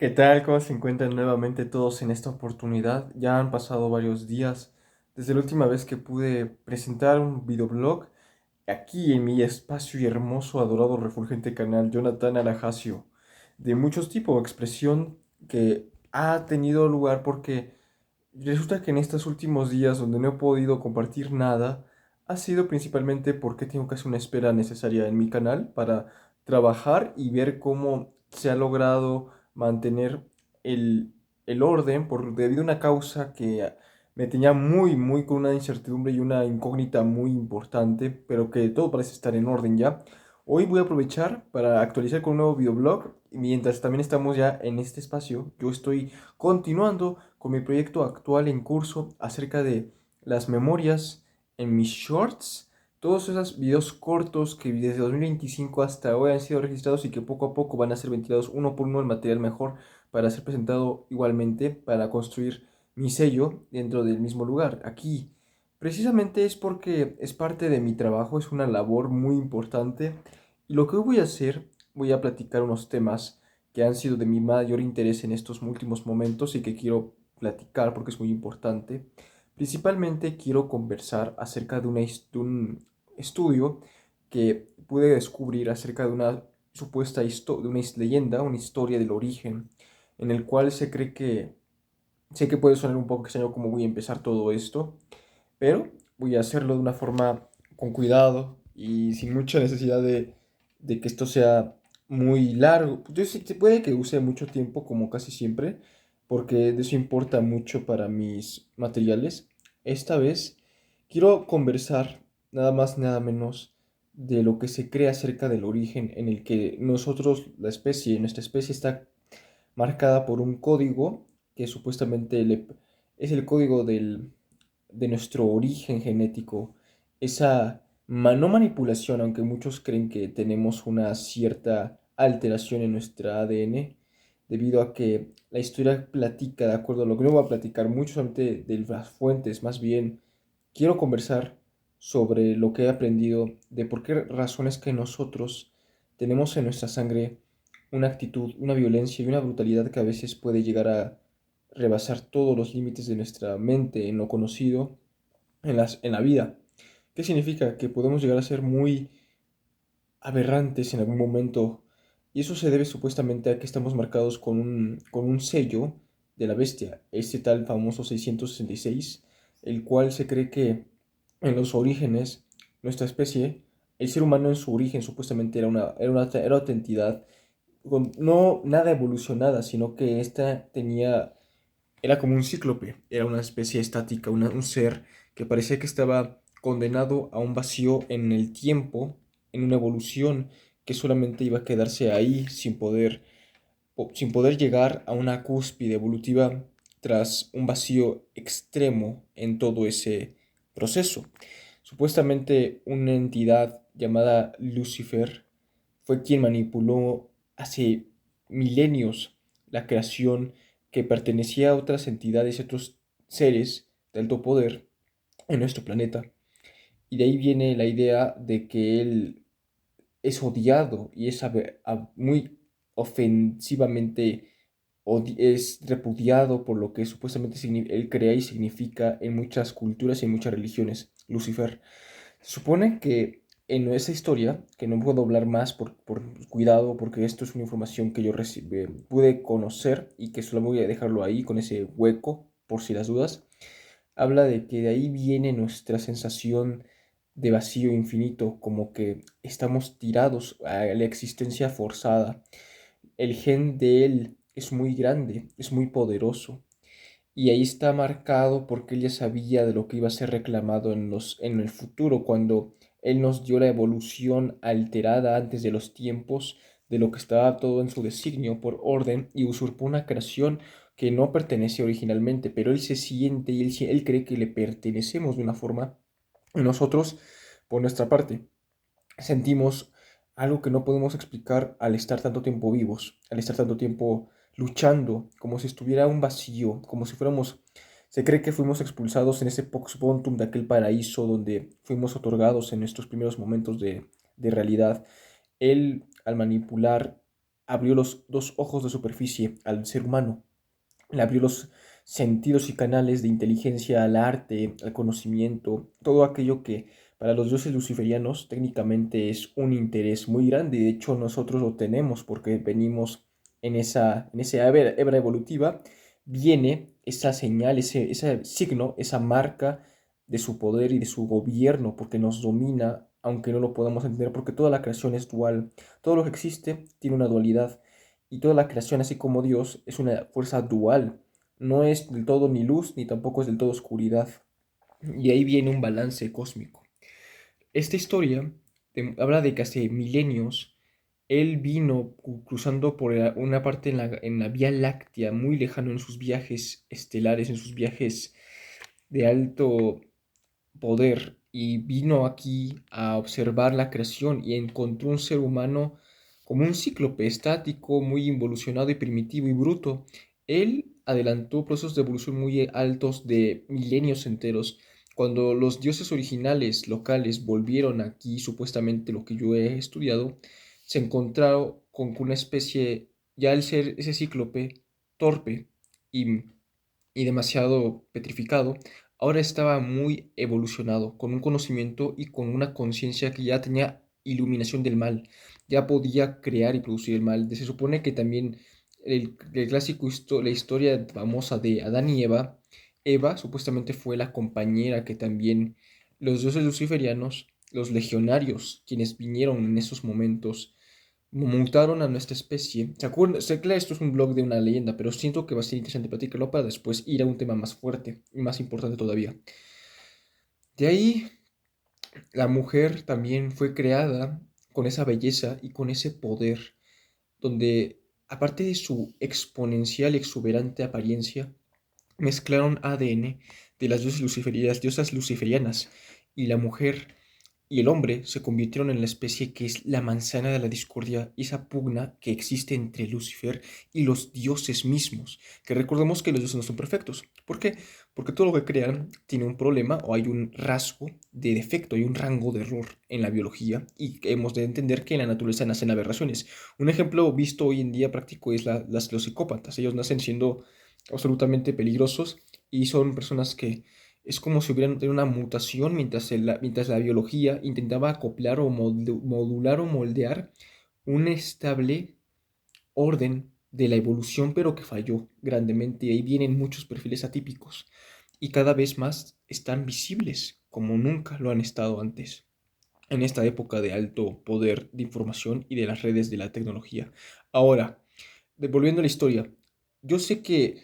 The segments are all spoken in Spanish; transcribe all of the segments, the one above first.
¿Qué tal? ¿Cómo se encuentran nuevamente todos en esta oportunidad? Ya han pasado varios días desde la última vez que pude presentar un videoblog aquí en mi espacio y hermoso, adorado, refulgente canal Jonathan Alajacio, de muchos tipos de expresión que ha tenido lugar porque resulta que en estos últimos días donde no he podido compartir nada, ha sido principalmente porque tengo que hacer una espera necesaria en mi canal para trabajar y ver cómo se ha logrado mantener el, el orden debido a una causa que me tenía muy con una incertidumbre y una incógnita muy importante, pero que todo parece estar en orden ya. Hoy voy a aprovechar para actualizar con un nuevo videoblog, y mientras también estamos ya en este espacio, yo estoy continuando con mi proyecto actual en curso acerca de las memorias en mis shorts, todos esos videos cortos que desde 2025 hasta hoy han sido registrados y que poco a poco van a ser ventilados uno por uno el material mejor para ser presentado igualmente, para construir mi sello dentro del mismo lugar. Aquí, precisamente es porque es parte de mi trabajo, es una labor muy importante y lo que hoy voy a hacer, voy a platicar unos temas que han sido de mi mayor interés en estos últimos momentos y que quiero platicar porque es muy importante. Principalmente quiero conversar acerca de un estudio que pude descubrir acerca de una supuesta de una leyenda, una historia del origen, en el cual se cree que, sé que puede sonar un poco extraño cómo voy a empezar todo esto, pero voy a hacerlo de una forma con cuidado y sin mucha necesidad de que esto sea muy largo. Yo sé que puede que use mucho tiempo, como casi siempre, porque de eso importa mucho para mis materiales. Esta vez quiero conversar nada más, nada menos de lo que se cree acerca del origen en el que nosotros, nuestra especie está marcada por un código que supuestamente es el código de nuestro origen genético, esa no manipulación, aunque muchos creen que tenemos una cierta alteración en nuestra ADN, debido a que la historia platica, de acuerdo a lo que no voy a platicar mucho solamente de las fuentes, más bien quiero conversar sobre lo que he aprendido, de por qué razones que nosotros tenemos en nuestra sangre una actitud, una violencia y una brutalidad que a veces puede llegar a rebasar todos los límites de nuestra mente en lo conocido, en la vida. ¿Qué significa? Que podemos llegar a ser muy aberrantes en algún momento y eso se debe supuestamente a que estamos marcados con un sello de la bestia, este tal famoso 666, el cual se cree que en los orígenes, nuestra especie, el ser humano en su origen supuestamente era otra entidad, no nada evolucionada, sino que esta era como un cíclope, era una especie estática, un ser que parecía que estaba condenado a un vacío en el tiempo, en una evolución que solamente iba a quedarse ahí sin poder llegar a una cúspide evolutiva tras un vacío extremo en todo ese proceso. Supuestamente una entidad llamada Lucifer fue quien manipuló hace milenios la creación que pertenecía a otras entidades y otros seres de alto poder en nuestro planeta. Y de ahí viene la idea de que él es odiado y es muy ofensivamente es repudiado por lo que supuestamente él crea y significa en muchas culturas y en muchas religiones, Lucifer. Se supone que en esa historia, que no puedo hablar más por cuidado, porque esto es una información que yo pude conocer y que solo voy a dejarlo ahí con ese hueco, por si las dudas, habla de que de ahí viene nuestra sensación de vacío infinito, como que estamos tirados a la existencia forzada. El gen de él es muy grande, es muy poderoso. Y ahí está marcado porque él ya sabía de lo que iba a ser reclamado en el futuro, cuando él nos dio la evolución alterada antes de los tiempos, de lo que estaba todo en su designio por orden, y usurpó una creación que no pertenece originalmente, pero él se siente y él cree que le pertenecemos de una forma, y nosotros, por nuestra parte, sentimos algo que no podemos explicar al estar tanto tiempo vivos, al estar tanto tiempo luchando, como si estuviera un vacío, como si fuéramos, se cree que fuimos expulsados en ese pox pontum de aquel paraíso donde fuimos otorgados en nuestros primeros momentos de realidad. Él, al manipular abrió los dos ojos de superficie al ser humano, le abrió los sentidos y canales de inteligencia al arte, al conocimiento, todo aquello que para los dioses luciferianos técnicamente es un interés muy grande. Y de hecho nosotros lo tenemos porque venimos en esa hebra evolutiva, viene esa señal, ese signo, esa marca de su poder y de su gobierno, porque nos domina, aunque no lo podamos entender, porque toda la creación es dual, todo lo que existe tiene una dualidad. Y toda la creación, así como Dios, es una fuerza dual. No es del todo ni luz, ni tampoco es del todo oscuridad. Y ahí viene un balance cósmico. Esta historia habla de que hace milenios él vino cruzando por una parte en la Vía Láctea, muy lejano en sus viajes estelares, en sus viajes de alto poder, y vino aquí a observar la creación y encontró un ser humano como un cíclope estático, muy involucionado y primitivo y bruto. Él adelantó procesos de evolución muy altos de milenios enteros. Cuando los dioses originales locales volvieron aquí, supuestamente lo que yo he estudiado, se encontraron con una especie, ya al ser ese cíclope torpe y, y demasiado petrificado, ahora estaba muy evolucionado, con un conocimiento y con una conciencia que ya tenía iluminación del mal, ya podía crear y producir el mal. Se supone que también el clásico, la historia famosa de Adán y Eva, Eva supuestamente fue la compañera que también los dioses luciferianos, los legionarios, quienes vinieron en esos momentos, mutaron a nuestra especie. ¿Se acuerdan? Sé que esto es un blog de una leyenda, pero siento que va a ser interesante platicarlo para después ir a un tema más fuerte y más importante todavía. De ahí, la mujer también fue creada con esa belleza y con ese poder, donde, aparte de su exponencial y exuberante apariencia, mezclaron ADN de las diosas luciferianas, y la mujer y el hombre se convirtieron en la especie que es la manzana de la discordia y esa pugna que existe entre Lucifer y los dioses mismos. Que recordemos que los dioses no son perfectos. ¿Por qué? Porque todo lo que crean tiene un problema o hay un rasgo de defecto, hay un rango de error en la biología, y hemos de entender que en la naturaleza nacen aberraciones. Un ejemplo visto hoy en día práctico es los psicópatas. Ellos nacen siendo absolutamente peligrosos y son personas que es como si hubieran tenido una mutación mientras la biología intentaba acoplar o modular o moldear un estable orden de la evolución, pero que falló grandemente. Y ahí vienen muchos perfiles atípicos y cada vez más están visibles como nunca lo han estado antes, en esta época de alto poder de información y de las redes de la tecnología. Ahora, volviendo a la historia, yo sé que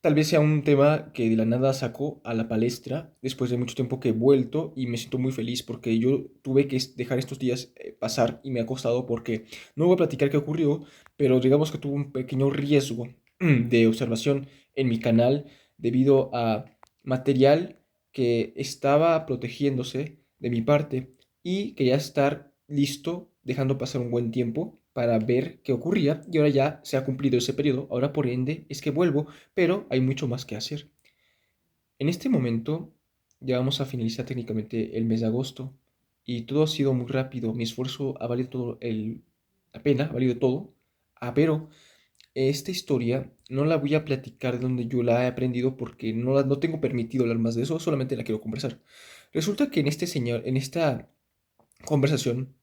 tal vez sea un tema que de la nada sacó a la palestra después de mucho tiempo que he vuelto, y me siento muy feliz porque yo tuve que dejar estos días pasar y me ha costado porque no voy a platicar qué ocurrió, pero digamos que tuve un pequeño riesgo de observación en mi canal debido a material que estaba protegiéndose de mi parte y quería estar listo dejando pasar un buen tiempo para ver qué ocurría, y ahora ya se ha cumplido ese periodo, ahora por ende es que vuelvo, pero hay mucho más que hacer. En este momento ya vamos a finalizar técnicamente el mes de agosto y todo ha sido muy rápido. Mi esfuerzo ha valido todo la pena, ha valido todo. Pero esta historia no la voy a platicar de donde yo la he aprendido porque no tengo permitido hablar más de eso, solamente la quiero conversar. Resulta que en esta conversación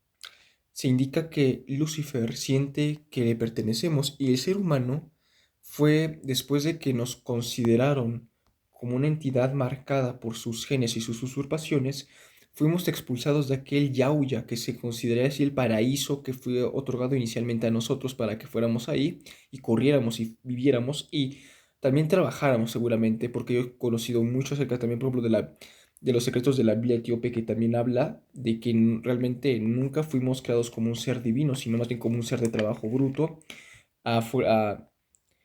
se indica que Lucifer siente que le pertenecemos, y el ser humano fue, después de que nos consideraron como una entidad marcada por sus genes y sus usurpaciones, fuimos expulsados de aquel Yauya que se considera así el paraíso que fue otorgado inicialmente a nosotros para que fuéramos ahí y corriéramos y viviéramos y también trabajáramos seguramente, porque yo he conocido mucho acerca también, por ejemplo, de los secretos de la Biblia etíope, que también habla de que realmente nunca fuimos creados como un ser divino, sino más bien como un ser de trabajo bruto, a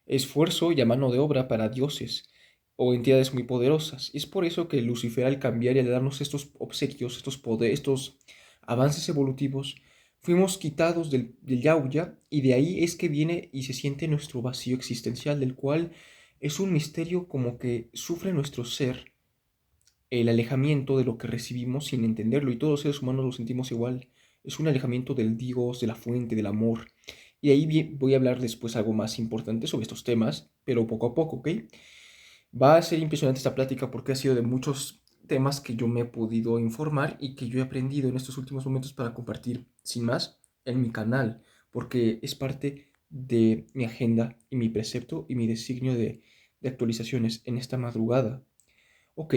esfuerzo y a mano de obra para dioses o entidades muy poderosas. Y es por eso que Lucifer, al cambiar y al darnos estos obsequios, estos poderes, estos avances evolutivos, fuimos quitados del Yauya, y de ahí es que viene y se siente nuestro vacío existencial, del cual es un misterio como que sufre nuestro ser el alejamiento de lo que recibimos sin entenderlo, y todos los seres humanos lo sentimos igual. Es un alejamiento del Dios, de la fuente, del amor. Y de ahí voy a hablar después algo más importante sobre estos temas, pero poco a poco, ¿ok? Va a ser impresionante esta plática porque ha sido de muchos temas que yo me he podido informar y que yo he aprendido en estos últimos momentos para compartir sin más en mi canal, porque es parte de mi agenda y mi precepto y mi designio de actualizaciones en esta madrugada. Ok,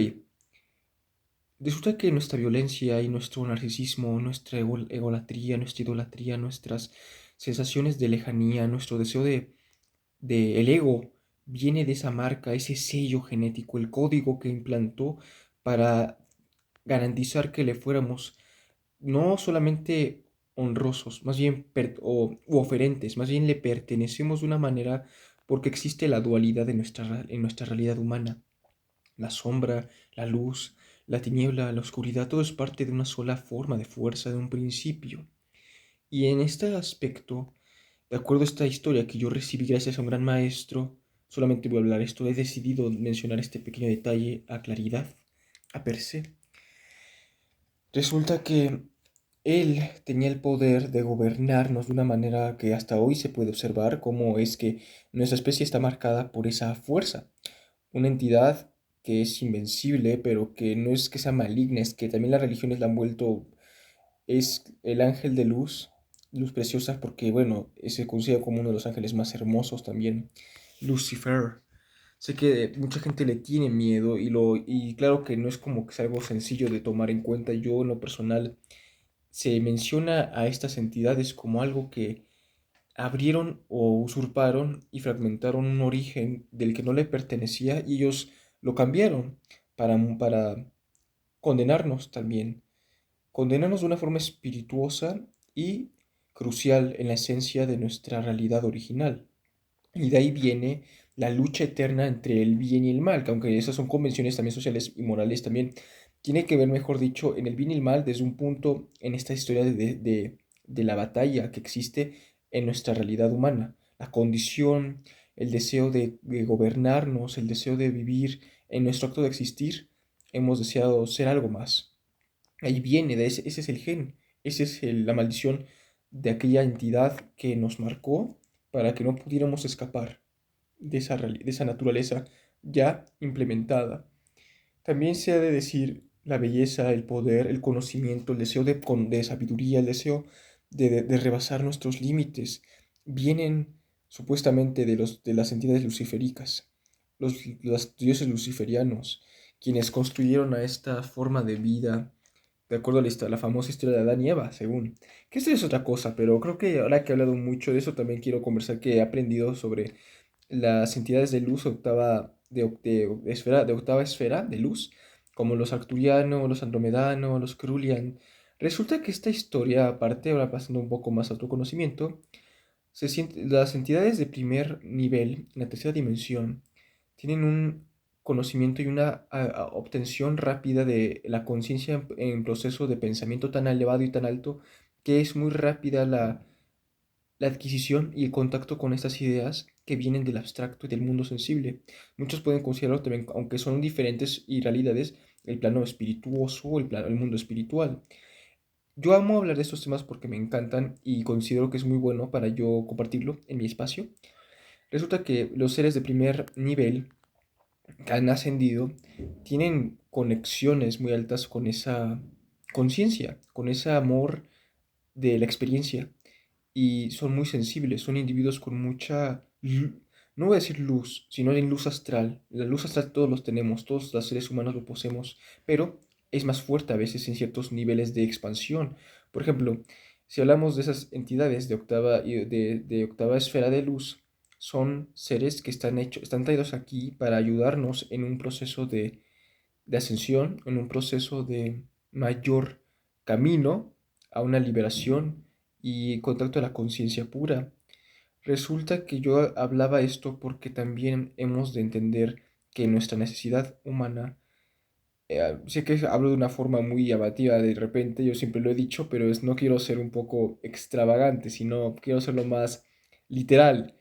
resulta que nuestra violencia y nuestro narcisismo, nuestra egolatría, nuestra idolatría, nuestras sensaciones de lejanía, nuestro deseo de el ego viene de esa marca, ese sello genético, el código que implantó para garantizar que le fuéramos no solamente honrosos, más bien u oferentes, más bien le pertenecemos de una manera porque existe la dualidad en nuestra realidad humana. La sombra, la luz, la tiniebla, la oscuridad, todo es parte de una sola forma de fuerza, de un principio. Y en este aspecto, de acuerdo a esta historia que yo recibí gracias a un gran maestro, solamente voy a hablar esto, he decidido mencionar este pequeño detalle a claridad, a per se. Resulta que él tenía el poder de gobernarnos de una manera que hasta hoy se puede observar cómo es que nuestra especie está marcada por esa fuerza, una entidad que es invencible, pero que no es que sea maligna, es que también las religiones la han vuelto, es el ángel de luz, luz preciosa, porque bueno, se considera como uno de los ángeles más hermosos también, Lucifer. Sé que mucha gente le tiene miedo y claro que no es como que sea algo sencillo de tomar en cuenta. Yo en lo personal se menciona a estas entidades como algo que abrieron o usurparon y fragmentaron un origen del que no le pertenecía y ellos lo cambiaron para condenarnos también. Condenarnos de una forma espirituosa y crucial en la esencia de nuestra realidad original. Y de ahí viene la lucha eterna entre el bien y el mal, que aunque esas son convenciones también sociales y morales, también tiene que ver, mejor dicho, en el bien y el mal desde un punto en esta historia de la batalla que existe en nuestra realidad humana. La condición, el deseo de gobernarnos, el deseo de vivir en nuestro acto de existir, hemos deseado ser algo más. Ahí viene, ese es el gen, esa es la maldición de aquella entidad que nos marcó para que no pudiéramos escapar de esa naturaleza ya implementada. También se ha de decir la belleza, el poder, el conocimiento, el deseo de sabiduría, el deseo de rebasar nuestros límites, vienen supuestamente de las entidades lucifericas, los dioses luciferianos, quienes construyeron a esta forma de vida de acuerdo a la famosa historia de Adán y Eva, según. Que esto es otra cosa, pero creo que ahora que he hablado mucho de eso, también quiero conversar que he aprendido sobre las entidades de luz de octava esfera de luz, como los arcturianos, los andromedanos, los crulian. Resulta que esta historia, aparte, ahora pasando un poco más a otro conocimiento, las entidades de primer nivel, en la tercera dimensión, tienen un conocimiento y una obtención rápida de la conciencia en proceso de pensamiento tan elevado y tan alto que es muy rápida la adquisición y el contacto con estas ideas que vienen del abstracto y del mundo sensible. Muchos pueden considerarlo también, aunque son diferentes y realidades, el plano espirituoso o el mundo espiritual. Yo amo hablar de estos temas porque me encantan y considero que es muy bueno para yo compartirlo en mi espacio. Resulta que los seres de primer nivel que han ascendido tienen conexiones muy altas con esa conciencia, con ese amor de la experiencia y son muy sensibles, son individuos con mucha, no voy a decir luz, sino en luz astral. La luz astral todos los tenemos, todos los seres humanos lo poseemos, pero es más fuerte a veces en ciertos niveles de expansión. Por ejemplo, si hablamos de esas entidades de octava esfera de luz, son seres que están traídos aquí para ayudarnos en un proceso de ascensión, en un proceso de mayor camino a una liberación y contacto a la conciencia pura. Resulta que yo hablaba esto porque también hemos de entender que nuestra necesidad humana, sé que hablo de una forma muy abativa de repente, yo siempre lo he dicho, pero no quiero ser un poco extravagante, sino quiero ser lo más literal.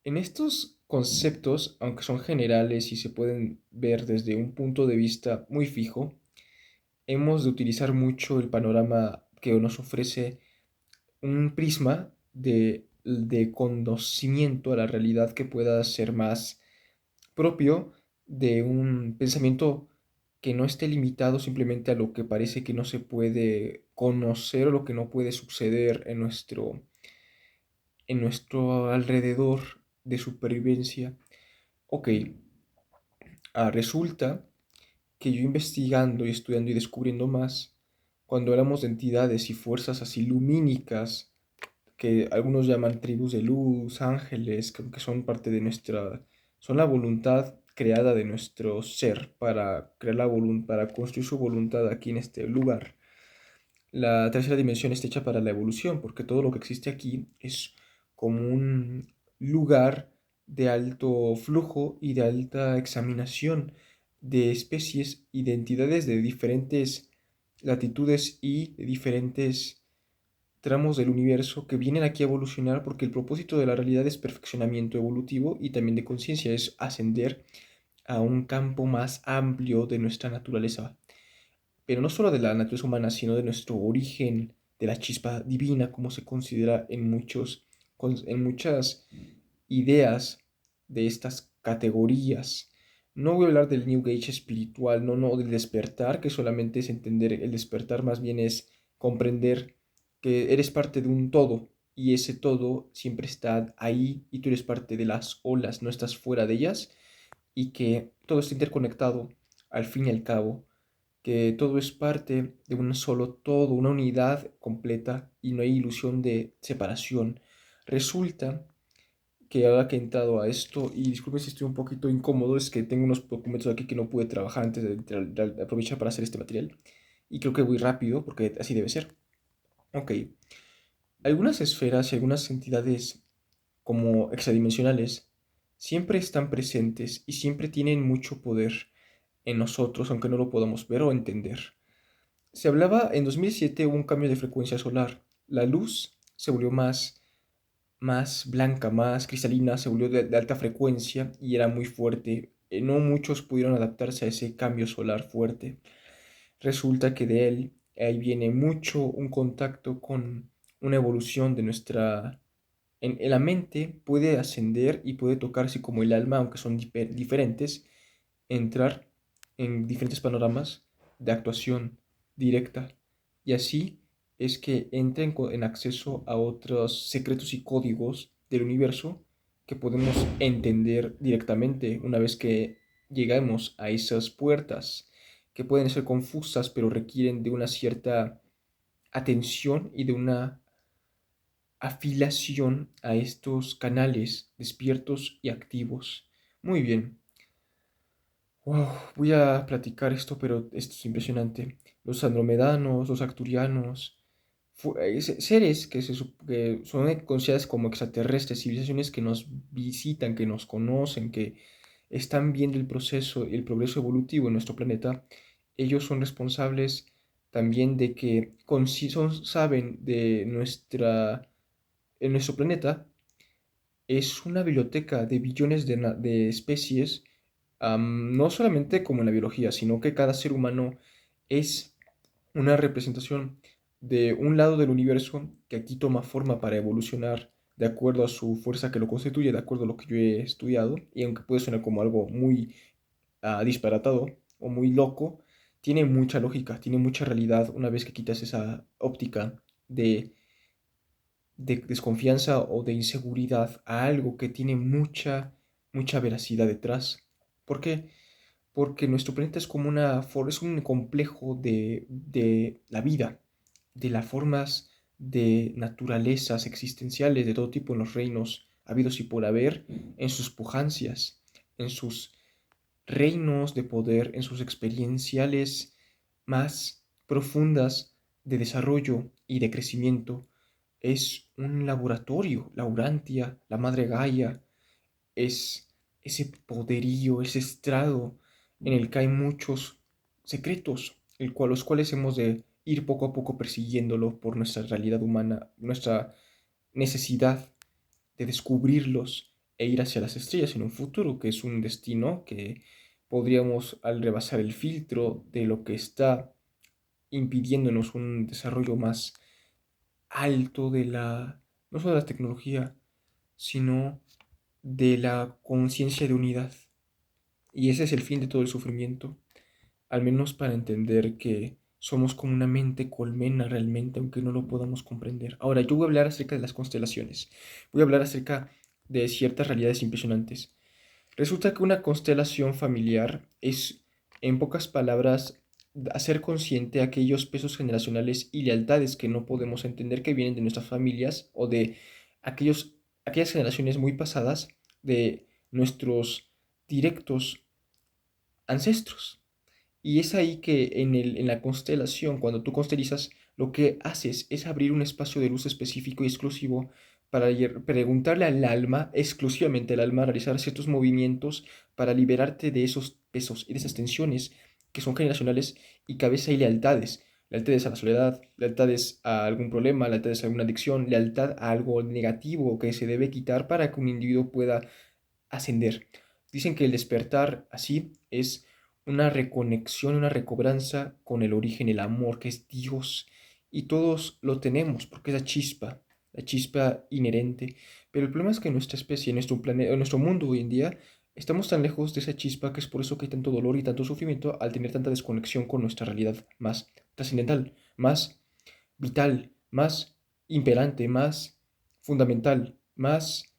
En estos conceptos, aunque son generales y se pueden ver desde un punto de vista muy fijo, hemos de utilizar mucho el panorama que nos ofrece un prisma de de conocimiento a la realidad que pueda ser más propio de un pensamiento que no esté limitado simplemente a lo que parece que no se puede conocer o lo que no puede suceder en nuestro alrededor de supervivencia. Ok, resulta que yo investigando y estudiando y descubriendo más, cuando hablamos de entidades y fuerzas así lumínicas, que algunos llaman tribus de luz, ángeles, que son parte de son la voluntad creada de nuestro ser para crear para construir su voluntad aquí en este lugar. La tercera dimensión está hecha para la evolución, porque todo lo que existe aquí es como un lugar de alto flujo y de alta examinación de especies y de entidades de diferentes latitudes y de diferentes tramos del universo que vienen aquí a evolucionar porque el propósito de la realidad es perfeccionamiento evolutivo y también de conciencia, es ascender a un campo más amplio de nuestra naturaleza, pero no solo de la naturaleza humana, sino de nuestro origen, de la chispa divina, como se considera en muchas ideas de estas categorías. No voy a hablar del New Age espiritual, no del despertar, que solamente es entender el despertar, más bien es comprender que eres parte de un todo y ese todo siempre está ahí y tú eres parte de las olas, no estás fuera de ellas y que todo está interconectado al fin y al cabo, que todo es parte de un solo todo, una unidad completa y no hay ilusión de separación. Resulta que ahora que he entrado a esto, y disculpe si estoy un poquito incómodo, es que tengo unos documentos aquí que no pude trabajar antes de aprovechar para hacer este material, y creo que voy rápido porque así debe ser. Ok, algunas esferas y algunas entidades como extradimensionales siempre están presentes y siempre tienen mucho poder en nosotros, aunque no lo podamos ver o entender. Se hablaba, en 2007 hubo un cambio de frecuencia solar. La luz se volvió más blanca, más cristalina, se volvió de alta frecuencia y era muy fuerte. No muchos pudieron adaptarse a ese cambio solar fuerte. Resulta que de él ahí viene mucho un contacto con una evolución de en la mente puede ascender y puede tocarse como el alma, aunque son diferentes, entrar en diferentes panoramas de actuación directa. Y así es que entra en acceso a otros secretos y códigos del universo que podemos entender directamente una vez que llegamos a esas puertas, que pueden ser confusas, pero requieren de una cierta atención y de una afilación a estos canales despiertos y activos. Muy bien. Wow, voy a platicar esto, pero esto es impresionante. Los andromedanos, los acturianos, seres que son considerados como extraterrestres, civilizaciones que nos visitan, que nos conocen, que están viendo el proceso y el progreso evolutivo en nuestro planeta, ellos son responsables también de que saben de en nuestro planeta es una biblioteca de billones de especies, no solamente como en la biología, sino que cada ser humano es una representación de un lado del universo que aquí toma forma para evolucionar de acuerdo a su fuerza que lo constituye, de acuerdo a lo que yo he estudiado, y aunque puede sonar como algo muy disparatado o muy loco, tiene mucha lógica, tiene mucha realidad una vez que quitas esa óptica de desconfianza o de inseguridad a algo que tiene mucha veracidad detrás. ¿Por qué? Porque nuestro planeta es como es un complejo de la vida, de las formas de naturalezas existenciales de todo tipo en los reinos habidos y por haber, en sus pujancias, en sus reinos de poder, en sus experienciales más profundas de desarrollo y de crecimiento. Es un laboratorio, la Urantia, la Madre Gaia, es ese poderío, ese estrado en el que hay muchos secretos, los cuales hemos de ir poco a poco persiguiéndolo por nuestra realidad humana, nuestra necesidad de descubrirlos e ir hacia las estrellas en un futuro, que es un destino que podríamos, al rebasar el filtro de lo que está impidiéndonos un desarrollo más alto no solo de la tecnología, sino de la conciencia de unidad. Y ese es el fin de todo el sufrimiento, al menos para entender que somos como una mente colmena realmente, aunque no lo podamos comprender. Ahora, yo voy a hablar acerca de las constelaciones. Voy a hablar acerca de ciertas realidades impresionantes. Resulta que una constelación familiar es, en pocas palabras, hacer consciente aquellos pesos generacionales y lealtades que no podemos entender que vienen de nuestras familias o de aquellas generaciones muy pasadas de nuestros directos ancestros. Y es ahí que en la constelación, cuando tú constelizas, lo que haces es abrir un espacio de luz específico y exclusivo para preguntarle al alma, exclusivamente al alma, realizar ciertos movimientos para liberarte de esos pesos y de esas tensiones que son generacionales y que a veces hay lealtades. Lealtades a la soledad, lealtades a algún problema, lealtades a alguna adicción, lealtad a algo negativo que se debe quitar para que un individuo pueda ascender. Dicen que el despertar así es una reconexión, una recobranza con el origen, el amor, que es Dios. Y todos lo tenemos, porque es la chispa inherente. Pero el problema es que en nuestra especie, en nuestro planeta, en nuestro mundo hoy en día, estamos tan lejos de esa chispa que es por eso que hay tanto dolor y tanto sufrimiento al tener tanta desconexión con nuestra realidad más trascendental, más vital, más imperante, más fundamental, más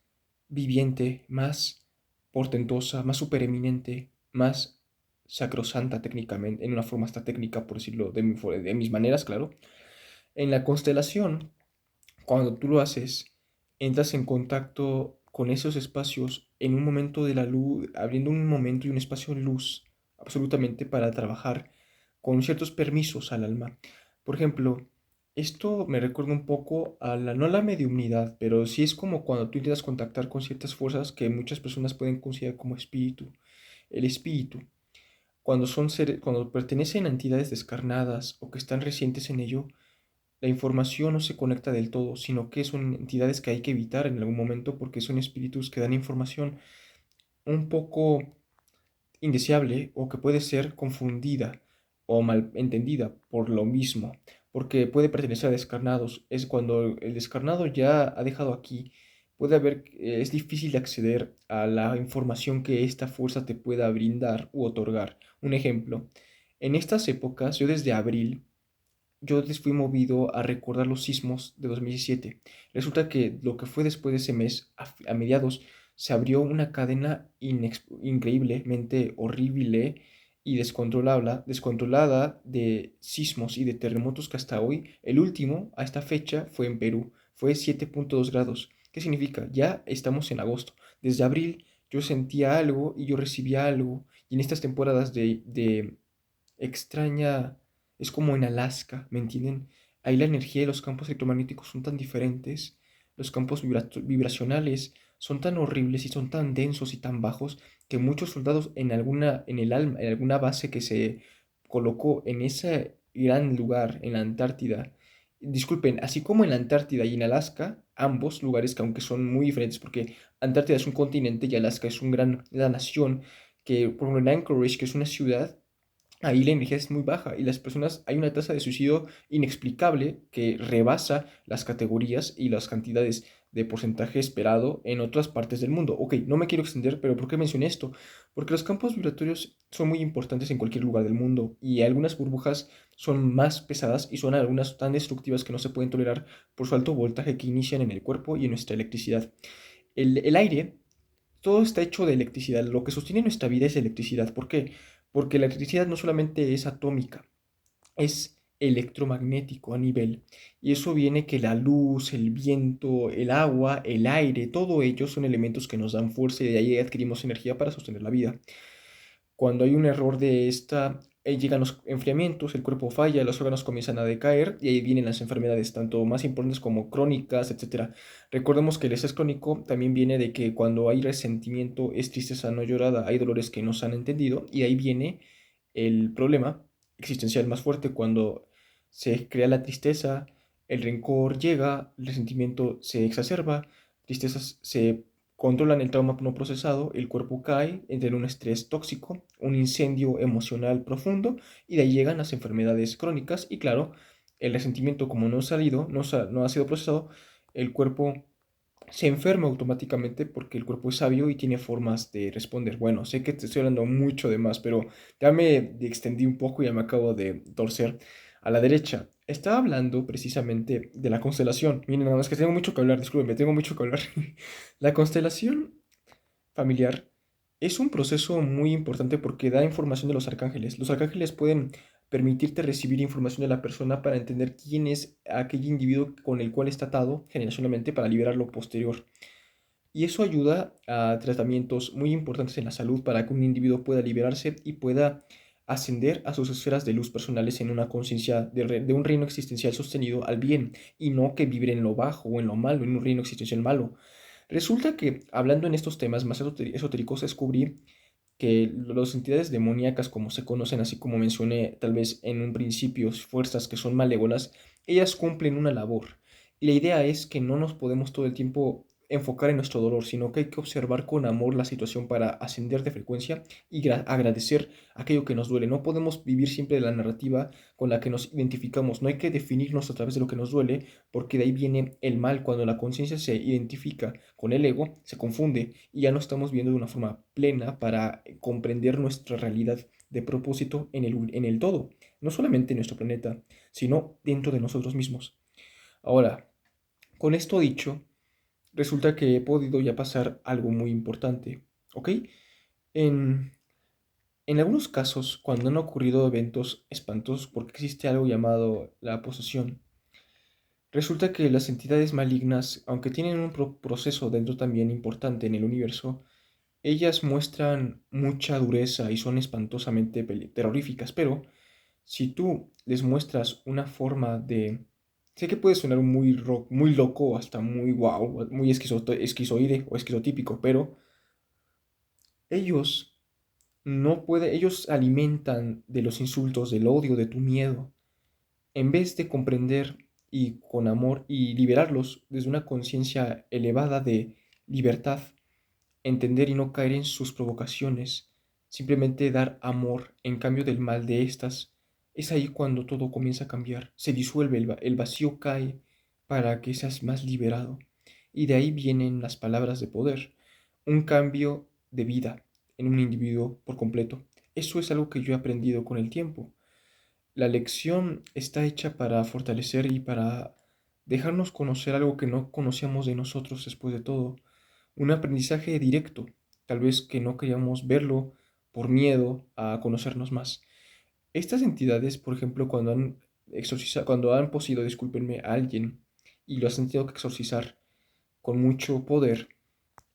viviente, más portentosa, más supereminente, más sacrosanta técnicamente, en una forma hasta técnica, por decirlo, de mis maneras, claro. En la constelación, cuando tú lo haces, entras en contacto con esos espacios en un momento de la luz, abriendo un momento y un espacio de luz, absolutamente para trabajar con ciertos permisos al alma. Por ejemplo, esto me recuerda un poco a la, no a la mediumnidad, pero sí es como cuando tú intentas contactar con ciertas fuerzas que muchas personas pueden considerar como espíritu. El espíritu, cuando son seres, cuando pertenecen a entidades descarnadas o que están recientes en ello, la información no se conecta del todo, sino que son entidades que hay que evitar en algún momento porque son espíritus que dan información un poco indeseable o que puede ser confundida o mal entendida por lo mismo, porque puede pertenecer a descarnados. Es cuando el descarnado ya ha dejado aquí, puede haber, es difícil acceder a la información que esta fuerza te pueda brindar u otorgar. Un ejemplo, en estas épocas, yo desde abril, yo les fui movido a recordar los sismos de 2017. Resulta que lo que fue después de ese mes, a mediados, se abrió una cadena increíblemente horrible y descontrolada de sismos y de terremotos que hasta hoy, el último a esta fecha fue en Perú, fue 7.2 grados. ¿Qué significa? Ya estamos en agosto. Desde abril yo sentía algo y yo recibía algo. Y en estas temporadas de extraña, es como en Alaska, ¿me entienden? Ahí la energía y los campos electromagnéticos son tan diferentes, los campos vibracionales son tan horribles y son tan densos y tan bajos que muchos soldados en alguna base que se colocó en ese gran lugar, en la Antártida, disculpen, así como en la Antártida y en Alaska, ambos lugares que aunque son muy diferentes, porque Antártida es un continente y Alaska es una nación, que por ejemplo en Anchorage, que es una ciudad, ahí la energía es muy baja y las personas, hay una tasa de suicidio inexplicable que rebasa las categorías y las cantidades de porcentaje esperado en otras partes del mundo. Ok, no me quiero extender, pero ¿por qué mencioné esto? Porque los campos vibratorios son muy importantes en cualquier lugar del mundo y algunas burbujas son más pesadas y son algunas tan destructivas que no se pueden tolerar por su alto voltaje que inician en el cuerpo y en nuestra electricidad. El aire, todo está hecho de electricidad. Lo que sostiene nuestra vida es electricidad. ¿Por qué? Porque la electricidad no solamente es atómica, es electromagnético a nivel. Y eso viene que la luz, el viento, el agua, el aire, todo ello son elementos que nos dan fuerza y de ahí adquirimos energía para sostener la vida. Cuando hay un error de esta, llegan los enfriamientos, el cuerpo falla, los órganos comienzan a decaer y ahí vienen las enfermedades, tanto más importantes como crónicas, etcétera. Recordemos que el estrés crónico también viene de que cuando hay resentimiento, es tristeza no llorada, hay dolores que no se han entendido y ahí viene el problema existencial más fuerte cuando se crea la tristeza, el rencor llega, el resentimiento se exacerba, tristezas se controlan el trauma no procesado, el cuerpo cae, entra en un estrés tóxico, un incendio emocional profundo y de ahí llegan las enfermedades crónicas y claro, el resentimiento como no ha salido, no ha sido procesado, el cuerpo se enferma automáticamente porque el cuerpo es sabio y tiene formas de responder. Bueno, sé que te estoy hablando mucho de más, pero ya me extendí un poco y ya me acabo de torcer a la derecha. Estaba hablando precisamente de la constelación. Miren, nada más que tengo mucho que hablar, discúlpenme, tengo mucho que hablar. La constelación familiar es un proceso muy importante porque da información de los arcángeles. Los arcángeles pueden permitirte recibir información de la persona para entender quién es aquel individuo con el cual está atado generacionalmente para liberar lo posterior. Y eso ayuda a tratamientos muy importantes en la salud para que un individuo pueda liberarse y pueda ascender a sus esferas de luz personales en una conciencia de un reino existencial sostenido al bien y no que vivir en lo bajo o en lo malo, en un reino existencial malo. Resulta que, hablando en estos temas más esotéricos, descubrí que las entidades demoníacas, como se conocen, así como mencioné tal vez en un principio, fuerzas que son malévolas, ellas cumplen una labor. Y la idea es que no nos podemos todo el tiempo enfocar en nuestro dolor, sino que hay que observar con amor la situación para ascender de frecuencia y agradecer aquello que nos duele. No podemos vivir siempre de la narrativa con la que nos identificamos. No hay que definirnos a través de lo que nos duele, porque de ahí viene el mal. Cuando la conciencia se identifica con el ego, se confunde y ya no estamos viendo de una forma plena para comprender nuestra realidad de propósito en el todo, no solamente en nuestro planeta, sino dentro de nosotros mismos. Ahora, con esto dicho, resulta que he podido ya pasar algo muy importante, ¿ok? En, en algunos casos, cuando han ocurrido eventos espantosos porque existe algo llamado la posesión, resulta que las entidades malignas, aunque tienen un proceso dentro también importante en el universo, ellas muestran mucha dureza y son espantosamente terroríficas, pero si tú les muestras una forma de... Sé que puede sonar muy rock, muy loco, hasta muy wow, muy esquizoide o esquizotípico, pero ellos no pueden, ellos alimentan de los insultos, del odio, de tu miedo, en vez de comprender y con amor y liberarlos desde una conciencia elevada de libertad, entender y no caer en sus provocaciones, simplemente dar amor en cambio del mal de estas, es ahí cuando todo comienza a cambiar, se disuelve, el vacío cae para que seas más liberado. Y de ahí vienen las palabras de poder, un cambio de vida en un individuo por completo. Eso es algo que yo he aprendido con el tiempo. La lección está hecha para fortalecer y para dejarnos conocer algo que no conocíamos de nosotros después de todo, un aprendizaje directo, tal vez que no queríamos verlo por miedo a conocernos más. Estas entidades, por ejemplo, cuando han poseído, discúlpenme, a alguien y lo han tenido que exorcizar con mucho poder,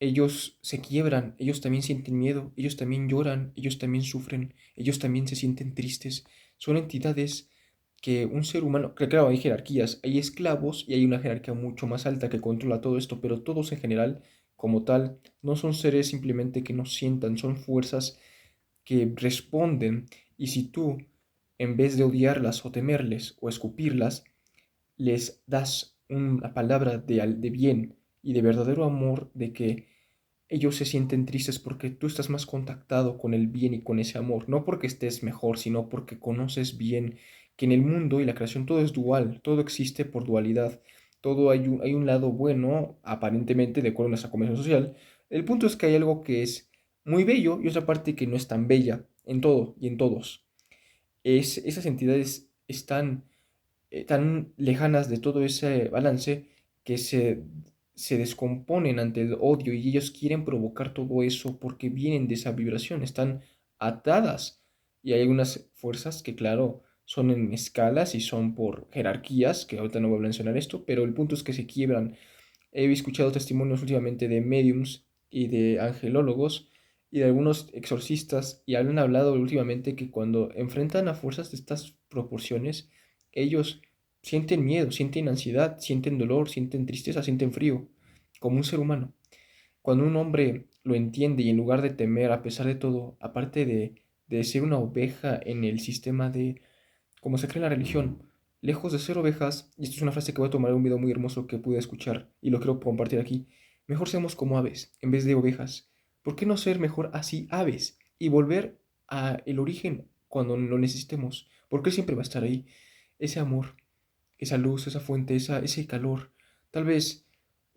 ellos se quiebran, ellos también sienten miedo, ellos también lloran, ellos también sufren, ellos también se sienten tristes. Son entidades que un ser humano, que claro, hay jerarquías, hay esclavos y hay una jerarquía mucho más alta que controla todo esto, pero todos en general, como tal, no son seres simplemente que no sientan, son fuerzas que responden. Y si tú, en vez de odiarlas o temerles o escupirlas, les das una palabra de bien y de verdadero amor, de que ellos se sienten tristes porque tú estás más contactado con el bien y con ese amor, no porque estés mejor, sino porque conoces bien que en el mundo y la creación todo es dual, todo existe por dualidad, todo hay un lado bueno, aparentemente, de acuerdo a nuestra convención social. El punto es que hay algo que es muy bello y otra parte que no es tan bella en todo y en todos. Esas entidades están tan lejanas de todo ese balance que se descomponen ante el odio y ellos quieren provocar todo eso porque vienen de esa vibración, están atadas. Y hay algunas fuerzas que, claro, son en escalas y son por jerarquías, que ahorita no voy a mencionar esto, pero el punto es que se quiebran. He escuchado testimonios últimamente de mediums y de angelólogos y de algunos exorcistas y han hablado últimamente que cuando enfrentan a fuerzas de estas proporciones, ellos sienten miedo, sienten ansiedad, sienten dolor, sienten tristeza, sienten frío, como un ser humano. Cuando un hombre lo entiende y en lugar de temer, a pesar de todo, aparte de ser una oveja en el sistema de como se cree en la religión, lejos de ser ovejas, y esto es una frase que voy a tomar de un video muy hermoso que pude escuchar y lo quiero compartir aquí, mejor seamos como aves en vez de ovejas. ¿Por qué no ser mejor así aves y volver a el origen cuando lo necesitemos? Porque siempre va a estar ahí ese amor, esa luz, esa fuente, ese calor. Tal vez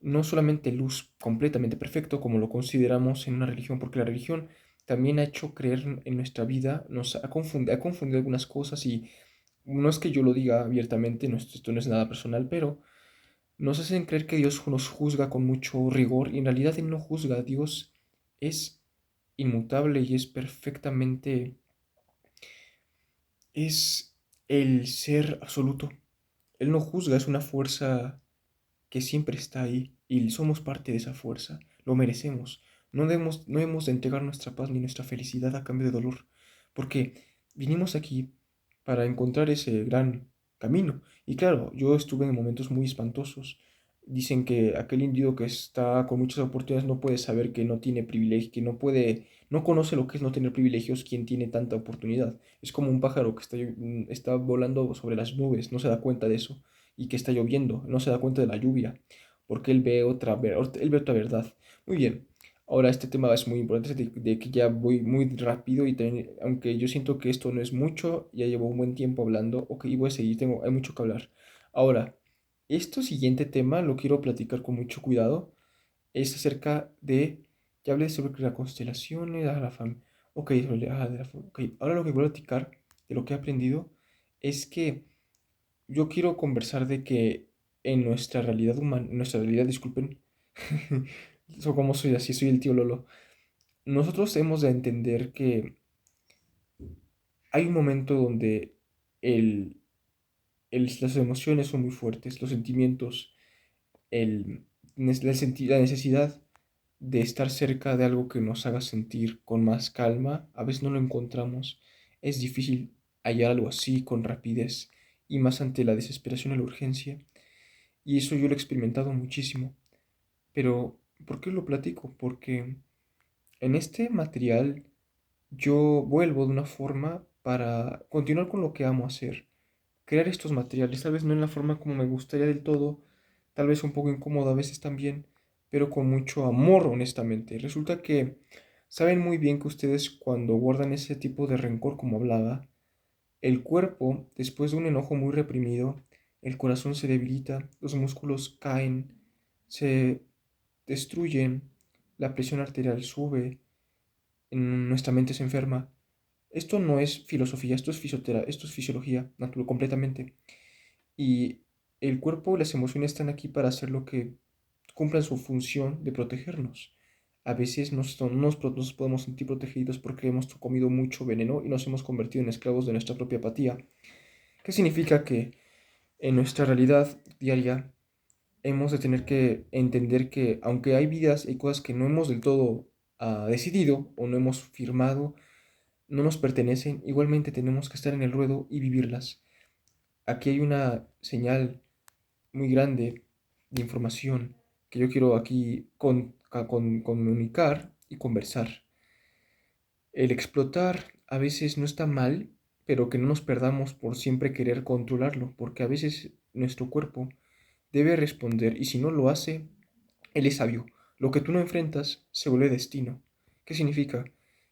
no solamente luz completamente perfecto como lo consideramos en una religión, porque la religión también ha hecho creer en nuestra vida, nos ha confundido algunas cosas y no es que yo lo diga abiertamente, no, esto no es nada personal, pero nos hacen creer que Dios nos juzga con mucho rigor y en realidad Él no juzga, Dios es inmutable y es perfectamente, es el ser absoluto. Él no juzga, es una fuerza que siempre está ahí y somos parte de esa fuerza, lo merecemos. No hemos de entregar nuestra paz ni nuestra felicidad a cambio de dolor, porque vinimos aquí para encontrar ese gran camino. Y claro, yo estuve en momentos muy espantosos. Dicen que aquel individuo que está con muchas oportunidades no puede saber que no tiene privilegio, que no puede, no conoce lo que es no tener privilegios quien tiene tanta oportunidad. Es como un pájaro que está volando sobre las nubes, no se da cuenta de eso y que está lloviendo, no se da cuenta de la lluvia, porque él ve otra verdad. Muy bien, ahora este tema es muy importante, de que ya voy muy rápido y también, aunque yo siento que esto no es mucho, ya llevo un buen tiempo hablando, ok, voy a seguir, hay mucho que hablar. Ahora, este siguiente tema lo quiero platicar con mucho cuidado, es acerca de, ya hablé sobre las constelaciones, a la familia, ok, ok, ahora lo que voy a platicar de lo que he aprendido es que yo quiero conversar de que en nuestra realidad humana, en nuestra realidad, disculpen, so como soy así, soy el tío Lolo. Nosotros hemos de entender que hay un momento donde el, las emociones son muy fuertes, los sentimientos, el, la necesidad de estar cerca de algo que nos haga sentir con más calma, a veces no lo encontramos. Es difícil hallar algo así con rapidez y más ante la desesperación y la urgencia. Y eso yo lo he experimentado muchísimo. Pero, ¿por qué lo platico? Porque en este material yo vuelvo de una forma para continuar con lo que amo hacer. Crear estos materiales, tal vez no en la forma como me gustaría del todo, tal vez un poco incómodo a veces también, pero con mucho amor, honestamente. Resulta que saben muy bien que ustedes cuando guardan ese tipo de rencor como hablaba, el cuerpo, después de un enojo muy reprimido, el corazón se debilita, los músculos caen, se destruyen, la presión arterial sube, nuestra mente se enferma. Esto no es filosofía, esto es fisiología, natural, completamente. Y el cuerpo y las emociones están aquí para hacer lo que cumplan su función de protegernos. A veces nos podemos sentir protegidos porque hemos comido mucho veneno y nos hemos convertido en esclavos de nuestra propia apatía. ¿Qué significa que en nuestra realidad diaria hemos de tener que entender que aunque hay vidas y cosas que no hemos del todo decidido o no hemos firmado, no nos pertenecen, igualmente tenemos que estar en el ruedo y vivirlas. Aquí hay una señal muy grande de información que yo quiero aquí comunicar y conversar. El explotar a veces no está mal, pero que no nos perdamos por siempre querer controlarlo, porque a veces nuestro cuerpo debe responder y si no lo hace, él es sabio. Lo que tú no enfrentas se vuelve destino. ¿Qué significa?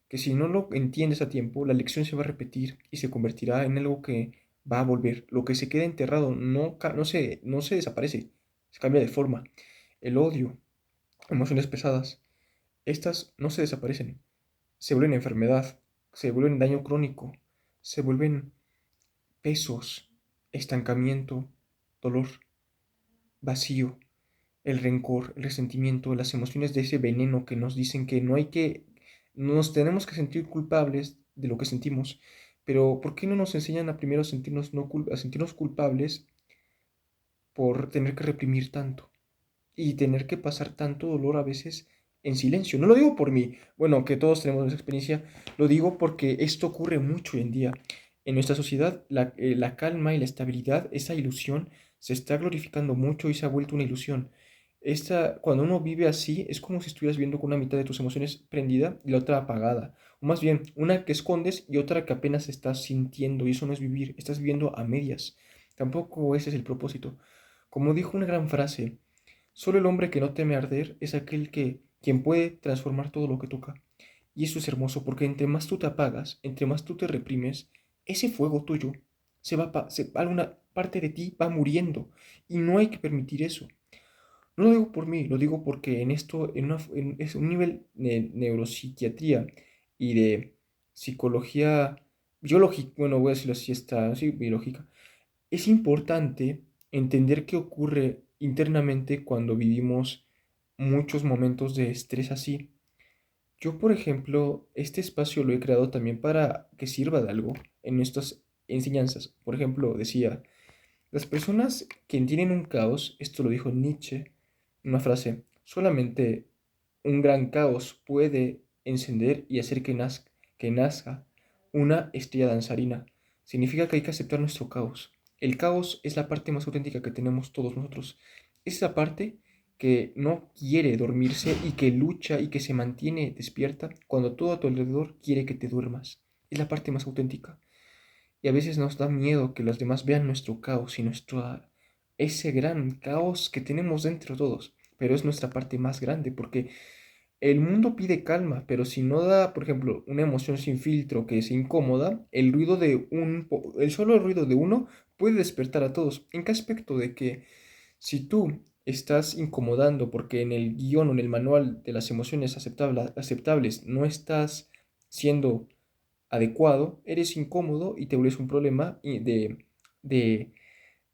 Que si no lo entiendes a tiempo, la lección se va a repetir y se convertirá en algo que va a volver. Lo que se queda enterrado no se desaparece, se cambia de forma. El odio, emociones pesadas, estas no se desaparecen, se vuelven enfermedad, se vuelven daño crónico, se vuelven pesos, estancamiento, dolor, vacío, el rencor, el resentimiento, las emociones de ese veneno que nos dicen que no hay que, nos tenemos que sentir culpables de lo que sentimos, pero ¿por qué no nos enseñan a primero sentirnos, a sentirnos culpables por tener que reprimir tanto y tener que pasar tanto dolor a veces en silencio? No lo digo por mí, bueno, que todos tenemos esa experiencia, lo digo porque esto ocurre mucho hoy en día. En nuestra sociedad, la calma y la estabilidad, esa ilusión, se está glorificando mucho y se ha vuelto una ilusión. Cuando uno vive así, es como si estuvieras viendo con una mitad de tus emociones prendida y la otra apagada. O más bien, una que escondes y otra que apenas estás sintiendo. Y eso no es vivir, estás viviendo a medias. Tampoco ese es el propósito. Como dijo una gran frase, solo el hombre que no teme arder es aquel quien puede transformar todo lo que toca. Y eso es hermoso porque entre más tú te apagas, entre más tú te reprimes, ese fuego tuyo alguna parte de ti va muriendo y no hay que permitir eso. No lo digo por mí, lo digo porque en esto, es un nivel de neuropsiquiatría y de psicología biológica, bueno, voy a decirlo así, está, sí, biológica. Es importante entender qué ocurre internamente cuando vivimos muchos momentos de estrés así. Yo, por ejemplo, este espacio lo he creado también para que sirva de algo en estas enseñanzas. Por ejemplo, decía, las personas que tienen un caos, esto lo dijo Nietzsche, una frase, solamente un gran caos puede encender y hacer que nazca una estrella danzarina. Significa que hay que aceptar nuestro caos. El caos es la parte más auténtica que tenemos todos nosotros. Es esa parte que no quiere dormirse y que lucha y que se mantiene despierta cuando todo a tu alrededor quiere que te duermas. Es la parte más auténtica. Y a veces nos da miedo que los demás vean nuestro caos y ese gran caos que tenemos dentro todos. Pero es nuestra parte más grande porque el mundo pide calma, pero si no da, por ejemplo, una emoción sin filtro que es incómoda, el solo ruido de uno puede despertar a todos. ¿En qué aspecto? De que si tú estás incomodando porque en el guión o en el manual de las emociones aceptables no estás siendo adecuado, eres incómodo y te vuelves un problema de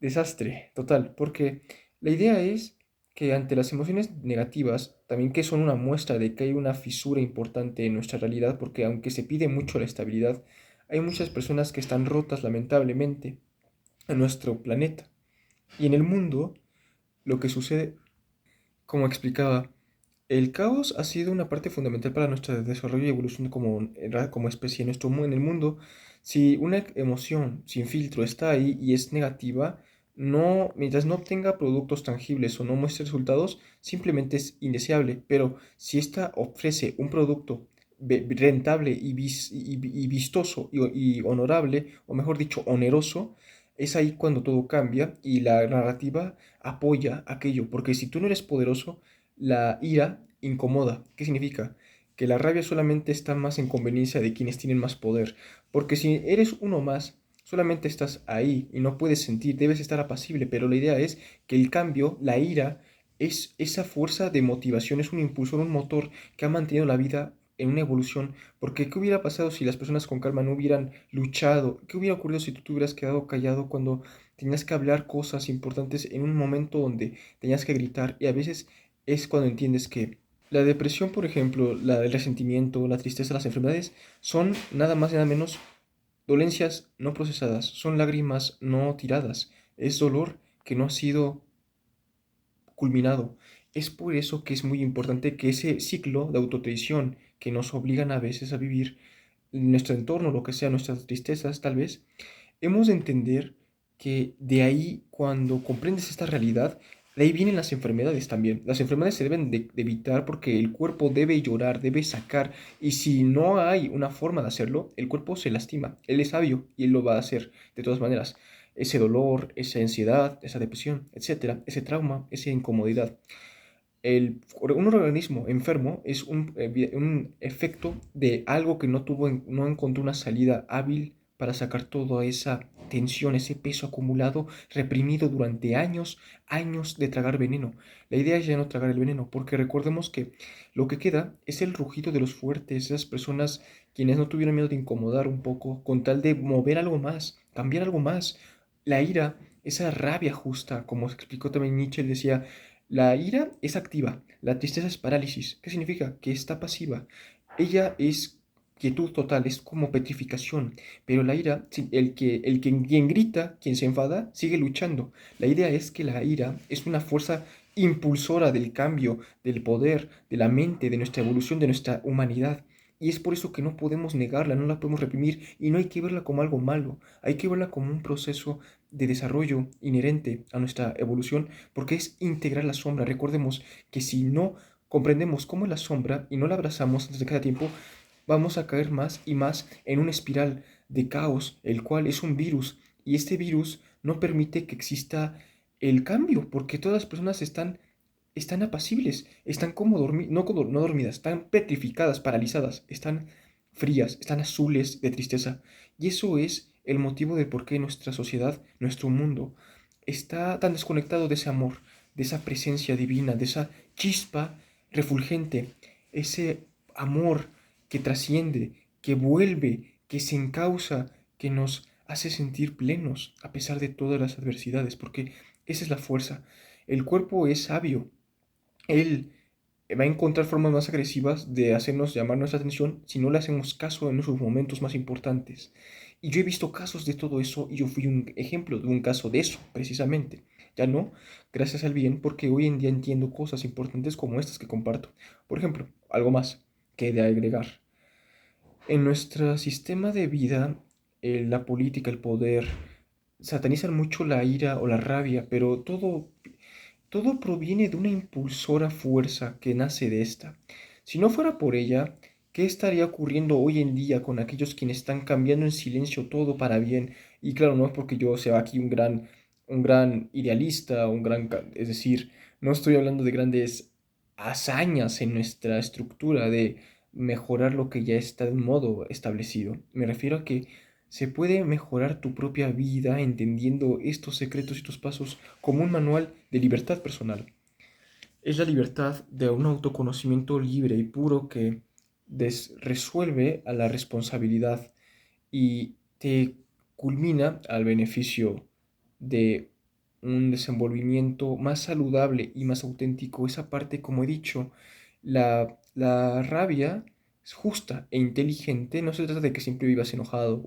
desastre total, porque la idea es que ante las emociones negativas, también que son una muestra de que hay una fisura importante en nuestra realidad, porque aunque se pide mucho la estabilidad, hay muchas personas que están rotas lamentablemente en nuestro planeta. Y en el mundo, lo que sucede, como explicaba, el caos ha sido una parte fundamental para nuestro desarrollo y evolución como especie en el mundo. Si una emoción sin filtro está ahí y es negativa, no, mientras no obtenga productos tangibles o no muestre resultados, simplemente es indeseable. Pero si ésta ofrece un producto rentable y vistoso y honorable, o mejor dicho, oneroso, es ahí cuando todo cambia y la narrativa apoya aquello. Porque si tú no eres poderoso, la ira incomoda. ¿Qué significa? Que la rabia solamente está más en conveniencia de quienes tienen más poder. Porque si eres uno más, solamente estás ahí y no puedes sentir, debes estar apacible. Pero la idea es que el cambio, la ira, es esa fuerza de motivación, es un impulsor, un motor que ha mantenido la vida en una evolución. Porque ¿qué hubiera pasado si las personas con calma no hubieran luchado? ¿Qué hubiera ocurrido si tú te hubieras quedado callado cuando tenías que hablar cosas importantes en un momento donde tenías que gritar? Y a veces es cuando entiendes que la depresión, por ejemplo, el resentimiento, la tristeza, las enfermedades, son nada más y nada menos dolencias no procesadas, son lágrimas no tiradas, es dolor que no ha sido culminado. Es por eso que es muy importante que ese ciclo de autotraición que nos obligan a veces a vivir en nuestro entorno, lo que sea, nuestras tristezas tal vez, hemos de entender que de ahí, cuando comprendes esta realidad, de ahí vienen las enfermedades también. Las enfermedades se deben de evitar porque el cuerpo debe llorar, debe sacar, y si no hay una forma de hacerlo, el cuerpo se lastima. Él es sabio y él lo va a hacer de todas maneras. Ese dolor, esa ansiedad, esa depresión, etcétera, ese trauma, esa incomodidad. Un organismo enfermo es un efecto de algo que no encontró una salida hábil para sacar toda esa tensión, ese peso acumulado, reprimido durante años, años de tragar veneno. La idea es ya no tragar el veneno, porque recordemos que lo que queda es el rugido de los fuertes, esas personas quienes no tuvieron miedo de incomodar un poco, con tal de mover algo más, cambiar algo más. La ira, esa rabia justa, como explicó también Nietzsche, él decía, la ira es activa, la tristeza es parálisis. ¿Qué significa? Que está pasiva. Ella es quietud total, es como petrificación. Pero la ira, quien grita, quien se enfada, sigue luchando. La idea es que la ira es una fuerza impulsora del cambio, del poder, de la mente, de nuestra evolución, de nuestra humanidad. Y es por eso que no podemos negarla, no la podemos reprimir y no hay que verla como algo malo, hay que verla como un proceso de desarrollo inherente a nuestra evolución porque es integrar la sombra. Recordemos que si no comprendemos cómo es la sombra y no la abrazamos antes de cada tiempo, vamos a caer más y más en una espiral de caos, el cual es un virus, y este virus no permite que exista el cambio, porque todas las personas están apacibles, están como no dormidas, están petrificadas, paralizadas, están frías, están azules de tristeza. Y eso es el motivo de por qué nuestra sociedad, nuestro mundo, está tan desconectado de ese amor. de esa presencia divina, de esa chispa refulgente, ese amor que trasciende, que vuelve, que se encausa, que nos hace sentir plenos a pesar de todas las adversidades, porque esa es la fuerza. El cuerpo es sabio. Él va a encontrar formas más agresivas de hacernos llamar nuestra atención si no le hacemos caso en sus momentos más importantes. Y yo he visto casos de todo eso y yo fui un ejemplo de un caso de eso, precisamente. Ya no, gracias al bien, porque hoy en día entiendo cosas importantes como estas que comparto. Por ejemplo, algo más que he de agregar. En nuestro sistema de vida, la política, el poder, satanizan mucho la ira o la rabia, pero todo proviene de una impulsora fuerza que nace de esta. Si no fuera por ella, ¿qué estaría ocurriendo hoy en día con aquellos quienes están cambiando en silencio todo para bien? Y claro, no es porque yo sea aquí un gran idealista, es decir, no estoy hablando de grandes hazañas en nuestra estructura de mejorar lo que ya está de un modo establecido. Me refiero a que se puede mejorar tu propia vida entendiendo estos secretos y estos pasos como un manual de libertad personal. Es la libertad de un autoconocimiento libre y puro que resuelve a la responsabilidad y te culmina al beneficio de un desenvolvimiento más saludable y más auténtico. Esa parte, como he dicho, la rabia es justa e inteligente. No se trata de que siempre vivas enojado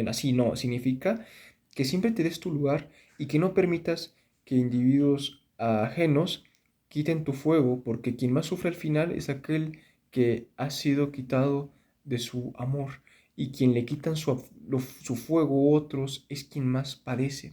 así, no. Significa que siempre te des tu lugar y que no permitas que individuos ajenos quiten tu fuego, porque quien más sufre al final es aquel que ha sido quitado de su amor y quien le quitan su fuego a otros es quien más padece.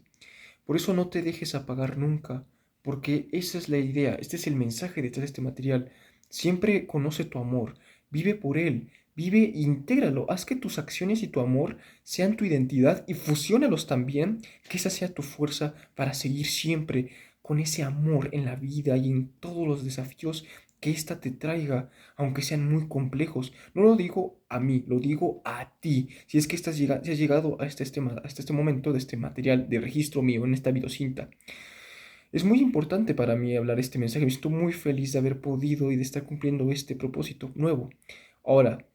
Por eso no te dejes apagar nunca, porque esa es la idea, este es el mensaje detrás de este material. Siempre conoce tu amor, vive por él, vive e intégralo, haz que tus acciones y tu amor sean tu identidad y fusiónalos también, que esa sea tu fuerza para seguir siempre con ese amor en la vida y en todos los desafíos que ésta te traiga, aunque sean muy complejos. No lo digo a mí, lo digo a ti. Si es que si has llegado hasta este momento de este material de registro mío en esta videocinta. Es muy importante para mí hablar este mensaje. Me siento muy feliz de haber podido y de estar cumpliendo este propósito nuevo. Ahora,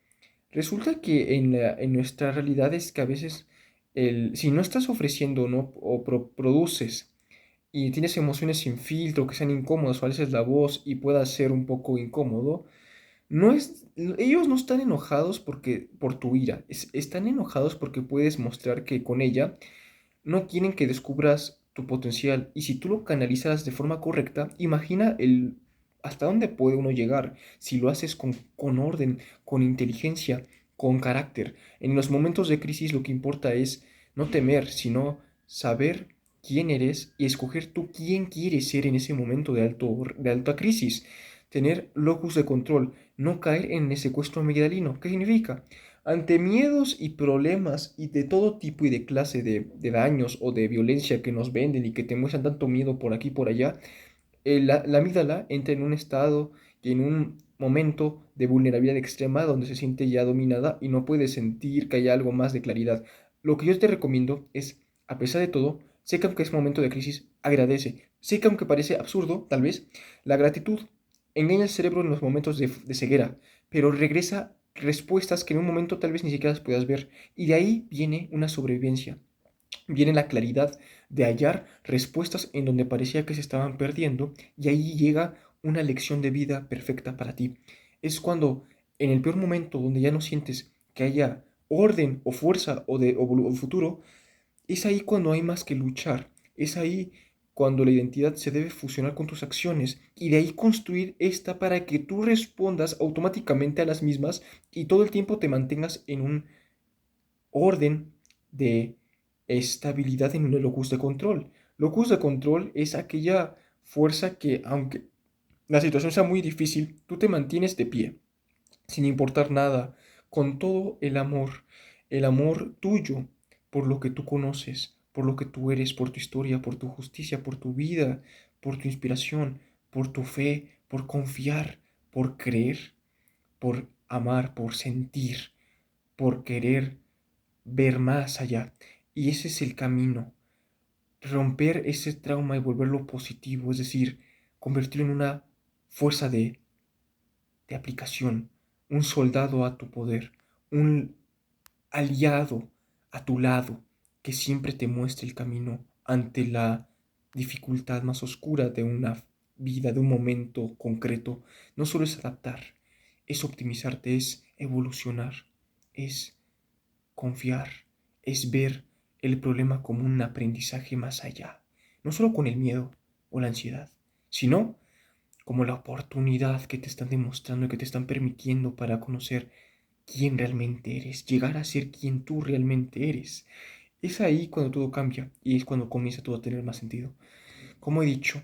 resulta que en nuestra realidad es que a veces, si no estás ofreciendo ¿no? o produces y tienes emociones sin filtro que sean incómodas o a veces la voz y pueda ser un poco incómodo, ellos no están enojados por tu ira, están enojados porque puedes mostrar que con ella no quieren que descubras tu potencial. Y si tú lo canalizas de forma correcta, imagina hasta dónde puede uno llegar si lo haces con orden, con inteligencia, con carácter. En los momentos de crisis lo que importa es no temer, sino saber quién eres y escoger tú quién quieres ser en ese momento de alta crisis. Tener locus de control, no caer en el secuestro amigdalino. ¿Qué significa? Ante miedos y problemas y de todo tipo y de clase de daños o de violencia que nos venden y que te muestran tanto miedo por aquí y por allá, la amígdala entra en un estado y en un momento de vulnerabilidad extrema donde se siente ya dominada y no puede sentir que haya algo más de claridad. Lo que yo te recomiendo es, a pesar de todo, sé que aunque es momento de crisis, agradece. Sé que aunque parece absurdo, tal vez, la gratitud engaña al cerebro en los momentos de ceguera, pero regresa respuestas que en un momento tal vez ni siquiera las puedas ver. Y de ahí viene una sobrevivencia, viene la claridad de hallar respuestas en donde parecía que se estaban perdiendo y ahí llega una lección de vida perfecta para ti. Es cuando en el peor momento donde ya no sientes que haya orden o fuerza o futuro, es ahí cuando hay más que luchar, es ahí cuando la identidad se debe fusionar con tus acciones y de ahí construir esta para que tú respondas automáticamente a las mismas y todo el tiempo te mantengas en un orden de estabilidad en el locus de control. Locus de control es aquella fuerza que, aunque la situación sea muy difícil, tú te mantienes de pie, sin importar nada, con todo el amor tuyo por lo que tú conoces, por lo que tú eres, por tu historia, por tu justicia, por tu vida, por tu inspiración, por tu fe, por confiar, por creer, por amar, por sentir, por querer ver más allá. Y ese es el camino. romper ese trauma y volverlo positivo, es decir, convertirlo en una fuerza de aplicación, un soldado a tu poder, un aliado a tu lado que siempre te muestre el camino ante la dificultad más oscura de una vida, de un momento concreto. No solo es adaptar, es optimizarte, es evolucionar, es confiar, es ver el problema como un aprendizaje más allá, no solo con el miedo o la ansiedad, sino como la oportunidad que te están demostrando y que te están permitiendo para conocer quién realmente eres, llegar a ser quien tú realmente eres. Es ahí cuando todo cambia y es cuando comienza todo a tener más sentido. Como he dicho,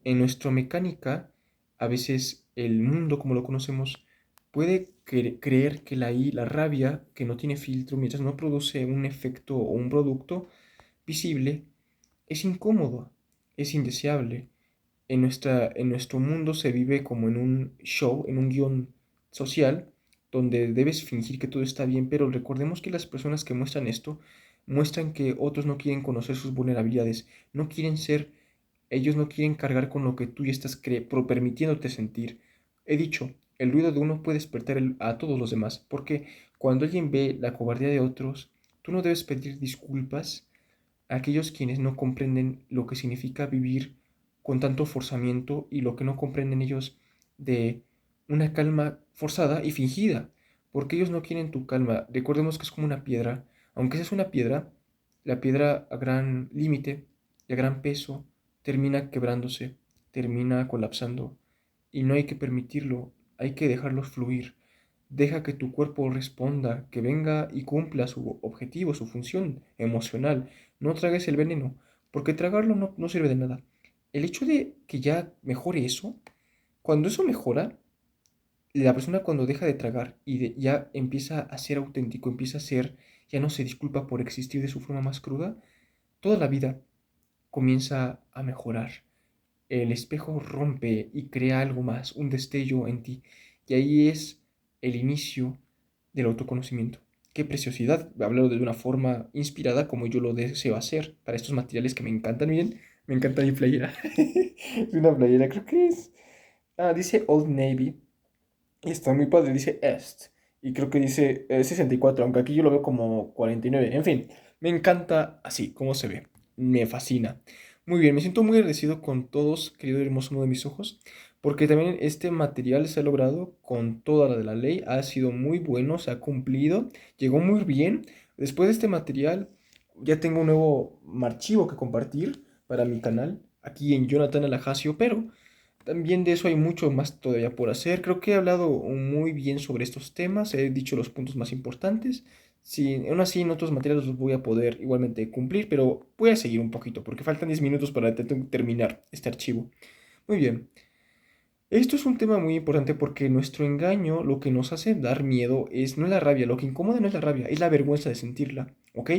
en nuestra mecánica, a veces el mundo como lo conocemos puede creer que la rabia, que no tiene filtro, mientras no produce un efecto o un producto visible, es incómodo, es indeseable. En nuestro mundo se vive como en un show, en un guión social, donde debes fingir que todo está bien, pero recordemos que las personas que muestran esto muestran que otros no quieren conocer sus vulnerabilidades, no quieren ser, ellos no quieren cargar con lo que tú ya estás permitiéndote sentir. He dicho, el ruido de uno puede despertar a todos los demás, porque cuando alguien ve la cobardía de otros, tú no debes pedir disculpas a aquellos quienes no comprenden lo que significa vivir con tanto forzamiento y lo que no comprenden ellos de una calma forzada y fingida, porque ellos no quieren tu calma. Recordemos que es como una piedra, aunque seas una piedra, la piedra a gran límite y a gran peso termina quebrándose, termina colapsando, y no hay que permitirlo, hay que dejarlos fluir. Deja que tu cuerpo responda, que venga y cumpla su objetivo, su función emocional. No tragues el veneno, porque tragarlo no sirve de nada. El hecho de que ya mejore eso, cuando eso mejora, la persona cuando deja de tragar y ya empieza a ser auténtico, empieza a ser, ya no se disculpa por existir de su forma más cruda, toda la vida comienza a mejorar. El espejo rompe y crea algo más, un destello en ti. Y ahí es el inicio del autoconocimiento. Qué preciosidad, hablarlo de una forma inspirada como yo lo deseo hacer para estos materiales que me encantan. Miren, me encanta mi playera. Es una playera, creo que es. Ah, dice Old Navy. Y está muy padre, dice Est. Y creo que dice 64, aunque aquí yo lo veo como 49. En fin, me encanta así, como se ve. Me fascina. Muy bien, me siento muy agradecido con todos, querido hermoso uno de mis ojos, porque también este material se ha logrado con toda la de la ley. Ha sido muy bueno, se ha cumplido, llegó muy bien. Después de este material, ya tengo un nuevo archivo que compartir para mi canal, aquí en Jonathan Alajacio, pero también de eso hay mucho más todavía por hacer. Creo que he hablado muy bien sobre estos temas, he dicho los puntos más importantes. Si, aún así, en otros materiales los voy a poder igualmente cumplir, pero voy a seguir un poquito porque faltan 10 minutos para terminar este archivo. Muy bien. Esto es un tema muy importante porque nuestro engaño, lo que nos hace dar miedo es no es la rabia, lo que incomoda no es la rabia, es la vergüenza de sentirla, ¿ok?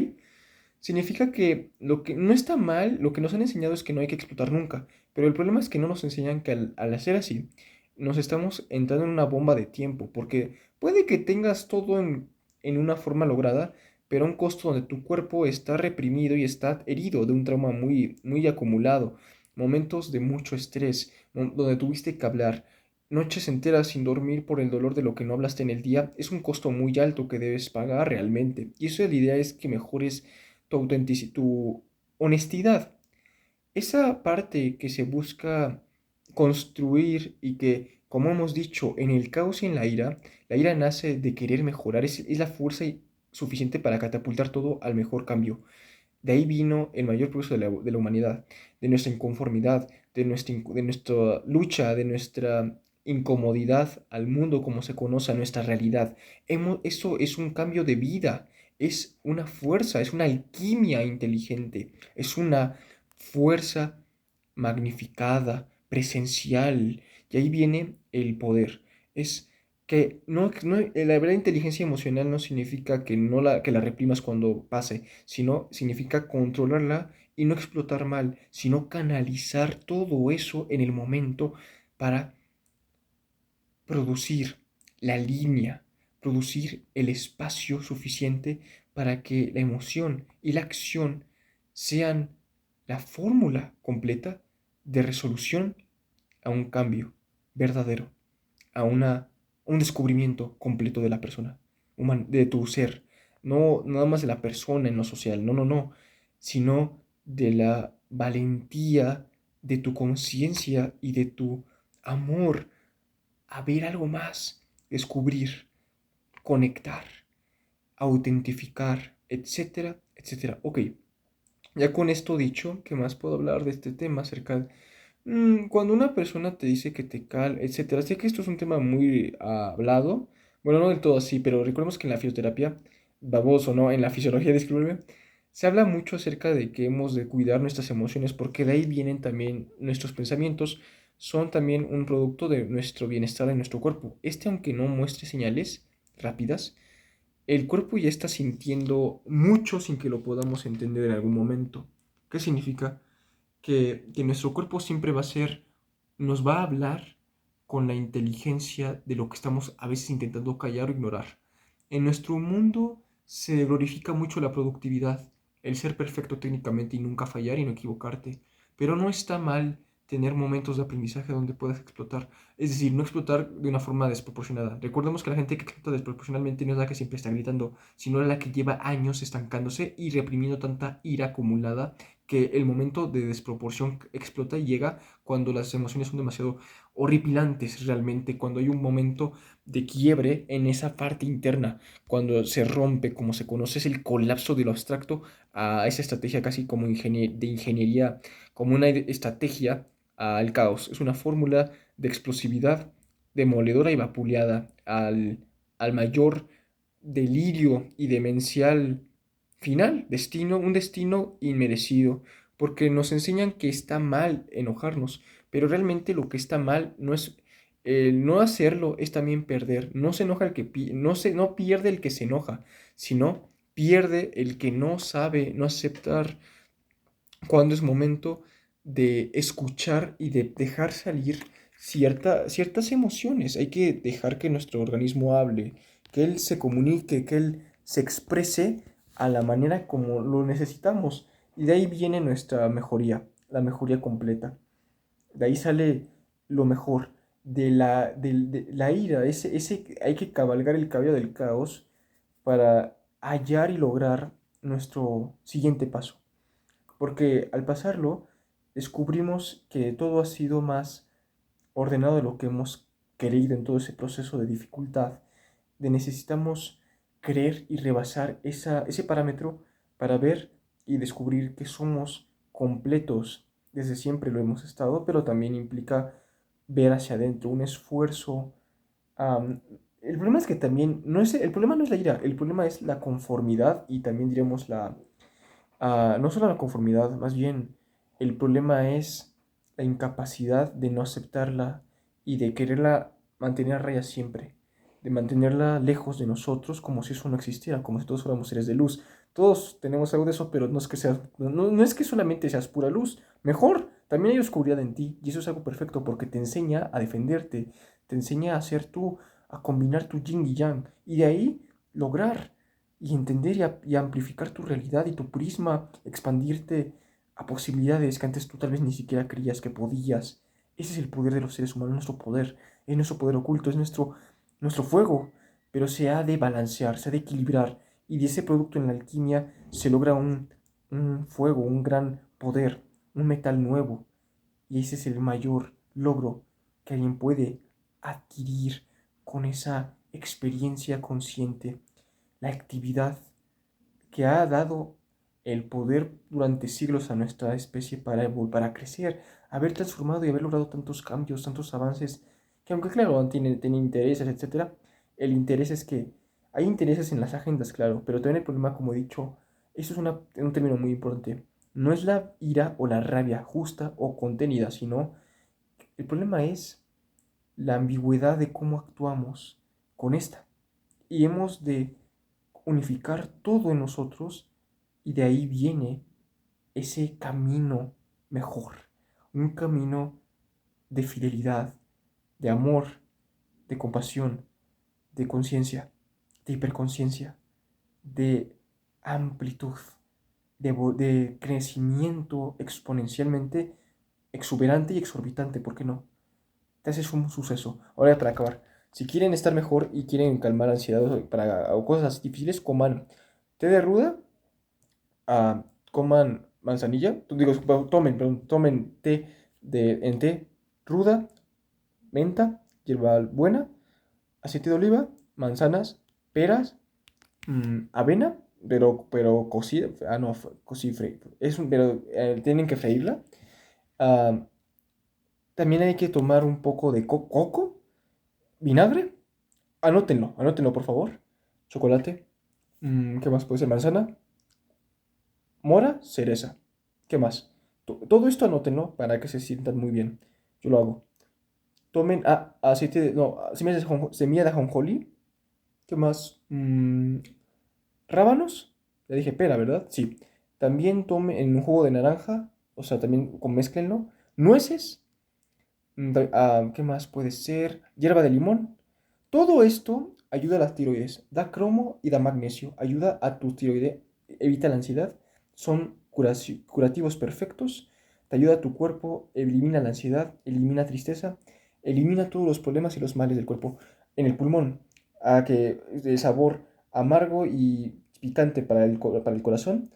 Significa que lo que no está mal, lo que nos han enseñado es que no hay que explotar nunca, pero el problema es que no nos enseñan que al hacer así, nos estamos entrando en una bomba de tiempo, porque puede que tengas todo en una forma lograda, pero a un costo donde tu cuerpo está reprimido y está herido de un trauma muy, muy acumulado, momentos de mucho estrés, donde tuviste que hablar, noches enteras sin dormir por el dolor de lo que no hablaste en el día, es un costo muy alto que debes pagar realmente. Y eso la idea es que mejores tu autenticidad, tu honestidad. Esa parte que se busca construir y que, como hemos dicho, en el caos y en la ira nace de querer mejorar, es la fuerza suficiente para catapultar todo al mejor cambio. De ahí vino el mayor progreso de la humanidad, de nuestra inconformidad, de nuestra lucha, de nuestra incomodidad al mundo como se conoce, a nuestra realidad. Eso es un cambio de vida, es una fuerza, es una alquimia inteligente, es una fuerza magnificada, presencial, y ahí viene el poder. Es que la verdadera inteligencia emocional no significa que la reprimas cuando pase, sino significa controlarla y no explotar mal, sino canalizar todo eso en el momento para producir la línea, producir el espacio suficiente para que la emoción y la acción sean la fórmula completa de resolución a un cambio verdadero, a un descubrimiento completo de la persona, de tu ser, no nada más de la persona en lo social, no, no, no, sino de la valentía de tu conciencia y de tu amor a ver algo más, descubrir, conectar, autentificar, etcétera, etcétera. Ok, ya con esto dicho, ¿qué más puedo hablar de este tema acerca de cuando una persona te dice que te cal, etcétera? Sé que esto es un tema muy hablado, bueno, no del todo así, pero recordemos que en la fisioterapia, baboso, ¿no? En la fisiología, discúlpeme, se habla mucho acerca de que hemos de cuidar nuestras emociones porque de ahí vienen también nuestros pensamientos, son también un producto de nuestro bienestar en nuestro cuerpo. Aunque no muestre señales rápidas, el cuerpo ya está sintiendo mucho sin que lo podamos entender en algún momento. ¿Qué significa? Que nuestro cuerpo siempre va a ser, nos va a hablar con la inteligencia de lo que estamos a veces intentando callar o ignorar. En nuestro mundo se glorifica mucho la productividad, el ser perfecto técnicamente y nunca fallar y no equivocarte, pero no está mal tener momentos de aprendizaje donde puedas explotar, es decir, no explotar de una forma desproporcionada. Recordemos que la gente que explota desproporcionalmente no es la que siempre está gritando, sino la que lleva años estancándose y reprimiendo tanta ira acumulada que el momento de desproporción explota y llega cuando las emociones son demasiado horripilantes realmente, cuando hay un momento de quiebre en esa parte interna, cuando se rompe, como se conoce, es el colapso de lo abstracto a esa estrategia casi como de ingeniería, como una estrategia al caos. Es una fórmula de explosividad demoledora y vapuleada al mayor delirio y demencial final, un destino inmerecido, porque nos enseñan que está mal enojarnos, pero realmente lo que está mal no es el no hacerlo, es también perder. No se enoja el que no pierde el que se enoja, sino pierde el que no sabe no aceptar cuando es momento de escuchar y de dejar salir ciertas emociones. Hay que dejar que nuestro organismo hable, que él se comunique, que él se exprese a la manera como lo necesitamos. Y de ahí viene nuestra mejoría, la mejoría completa. De ahí sale lo mejor. De la ira, hay que cabalgar el caballo del caos para hallar y lograr nuestro siguiente paso. Porque al pasarlo, descubrimos que todo ha sido más ordenado de lo que hemos querido en todo ese proceso de dificultad, de necesitamos creer y rebasar ese parámetro para ver y descubrir que somos completos. Desde siempre lo hemos estado, pero también implica ver hacia adentro, un esfuerzo. am, el problema es que también, el problema no es la ira, el problema es la conformidad y también diremos no solo la conformidad, más bien el problema es la incapacidad de no aceptarla y de quererla mantener a raya siempre, de mantenerla lejos de nosotros como si eso no existiera, como si todos fuéramos seres de luz. Todos tenemos algo de eso, pero no es que no es que solamente seas pura luz, mejor, también hay oscuridad en ti y eso es algo perfecto porque te enseña a defenderte, te enseña a ser tú, a combinar tu yin y yang y de ahí lograr y entender y amplificar tu realidad y tu prisma, expandirte a posibilidades que antes tú tal vez ni siquiera creías que podías. Ese es el poder de los seres humanos, nuestro poder, es nuestro poder oculto, es nuestro fuego, pero se ha de balancear, se ha de equilibrar y de ese producto en la alquimia se logra un fuego, un gran poder, un metal nuevo y ese es el mayor logro que alguien puede adquirir con esa experiencia consciente, la actividad que ha dado el poder durante siglos a nuestra especie para crecer, haber transformado y haber logrado tantos cambios, tantos avances, que aunque claro, tiene intereses, etcétera, el interés es que hay intereses en las agendas, claro, pero también el problema, como he dicho, eso es un término muy importante, no es la ira o la rabia justa o contenida, sino el problema es la ambigüedad de cómo actuamos con esta. Y hemos de unificar todo en nosotros y de ahí viene ese camino mejor, un camino de fidelidad, de amor, de compasión, de conciencia, de hiperconciencia, de amplitud, de crecimiento exponencialmente exuberante y exorbitante, ¿por qué no? Te haces un suceso. Ahora para acabar, si quieren estar mejor y quieren calmar ansiedad o cosas difíciles, coman té de ruda, coman manzanilla, digo, tomen té en té ruda, menta, hierbabuena, aceite de oliva, manzanas, peras, avena, pero cocida, no, pero tienen que freírla. Ah, También hay que tomar un poco de coco, vinagre. Anótenlo por favor. Chocolate. ¿Qué más puede ser? Manzana, mora, cereza. ¿Qué más? Todo esto anótenlo para que se sientan muy bien. Yo lo hago. Tomen aceite de, no, semilla de ajonjolí. ¿Qué más? Rábanos. Ya dije pera, ¿verdad? Sí. También tomen en un jugo de naranja. O sea, también mézclenlo. Nueces. ¿Qué más puede ser? Hierba de limón. Todo esto ayuda a las tiroides. Da cromo y da magnesio. Ayuda a tu tiroide. Evita la ansiedad. Son curativos perfectos. Te ayuda a tu cuerpo. Elimina la ansiedad. Elimina tristeza. Elimina todos los problemas y los males del cuerpo. En el pulmón. A que de sabor amargo y picante para el corazón.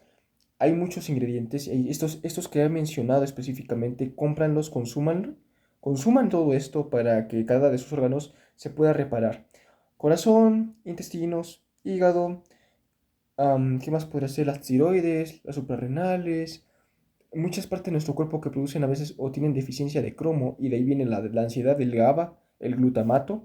Hay muchos ingredientes. Y estos que he mencionado específicamente, cómpranlos, consúmanlo. Consuman todo esto para que cada de sus órganos se pueda reparar. Corazón, intestinos, hígado, ¿qué más podría ser? Las tiroides, las suprarrenales, muchas partes de nuestro cuerpo que producen a veces o tienen deficiencia de cromo y de ahí viene la ansiedad del GABA, el glutamato,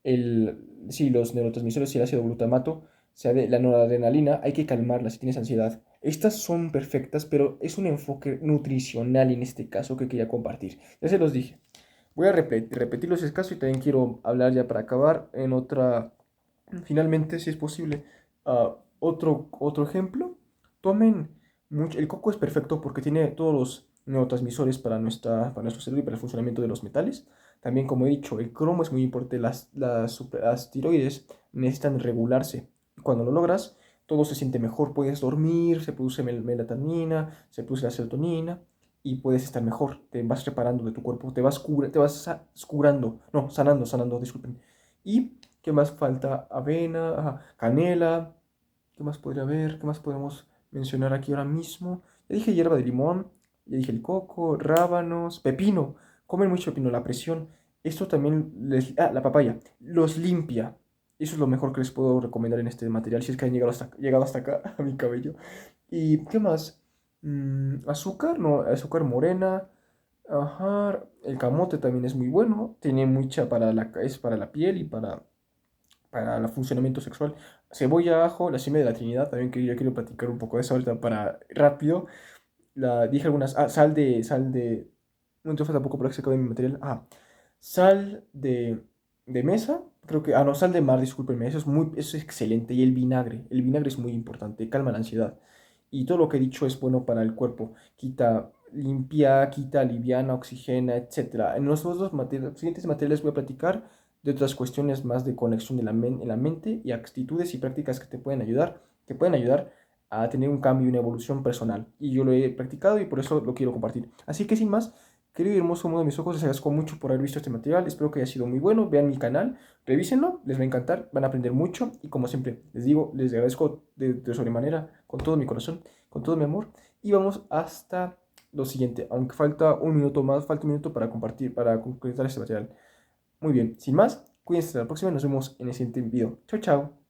sí, los neurotransmisores y el ácido glutamato, sea de la noradrenalina, hay que calmarla si tienes ansiedad. Estas son perfectas, pero es un enfoque nutricional en este caso que quería compartir. Ya se los dije. Voy a repetirlos si es caso y también quiero hablar ya para acabar en otra, finalmente, si es posible, otro ejemplo. Tomen mucho, el coco es perfecto porque tiene todos los neurotransmisores para nuestro cerebro y para el funcionamiento de los metales. También, como he dicho, el cromo es muy importante. Las tiroides necesitan regularse. Cuando lo logras, todo se siente mejor. Puedes dormir, se produce melatonina, se produce la serotonina y puedes estar mejor. Te vas reparando de tu cuerpo, te vas curando, no, sanando, disculpen. ¿Y qué más falta? Avena, canela. ¿Qué más podría haber? ¿Qué más podemos mencionar aquí ahora mismo? Ya dije hierba de limón, ya dije el coco, rábanos, pepino. Comen mucho pepino, la presión. Esto también la papaya. Los limpia. Eso es lo mejor que les puedo recomendar en este material, si es que han llegado hasta acá a mi cabello. ¿Y qué más? Azúcar, no, azúcar morena. Ajá, el camote también es muy bueno. Tiene mucha es para la piel y para el funcionamiento sexual. Cebolla, ajo, la semilla de la Trinidad, también que yo quiero platicar un poco de eso ahorita para rápido. Dije algunas, no te falta tampoco para que se acabe mi material. Sal de mesa, creo que, no, sal de mar, discúlpenme, eso es excelente. Y el vinagre es muy importante, calma la ansiedad. Y todo lo que he dicho es bueno para el cuerpo, limpia, quita, aliviana, oxigena, etcétera. En los siguientes materiales voy a platicar de otras cuestiones más de conexión en la mente y actitudes y prácticas que que pueden ayudar a tener un cambio y una evolución personal. Y yo lo he practicado y por eso lo quiero compartir. Así que sin más, querido y hermoso mundo de mis ojos, les agradezco mucho por haber visto este material. Espero que haya sido muy bueno. Vean mi canal, revísenlo, les va a encantar, van a aprender mucho. Y como siempre les digo, les agradezco de sobremanera, con todo mi corazón, con todo mi amor. Y vamos hasta lo siguiente, aunque falta un minuto más, falta un minuto para compartir, para concretar este material. Muy bien, sin más, cuídense hasta la próxima y nos vemos en el siguiente video. Chao, chao.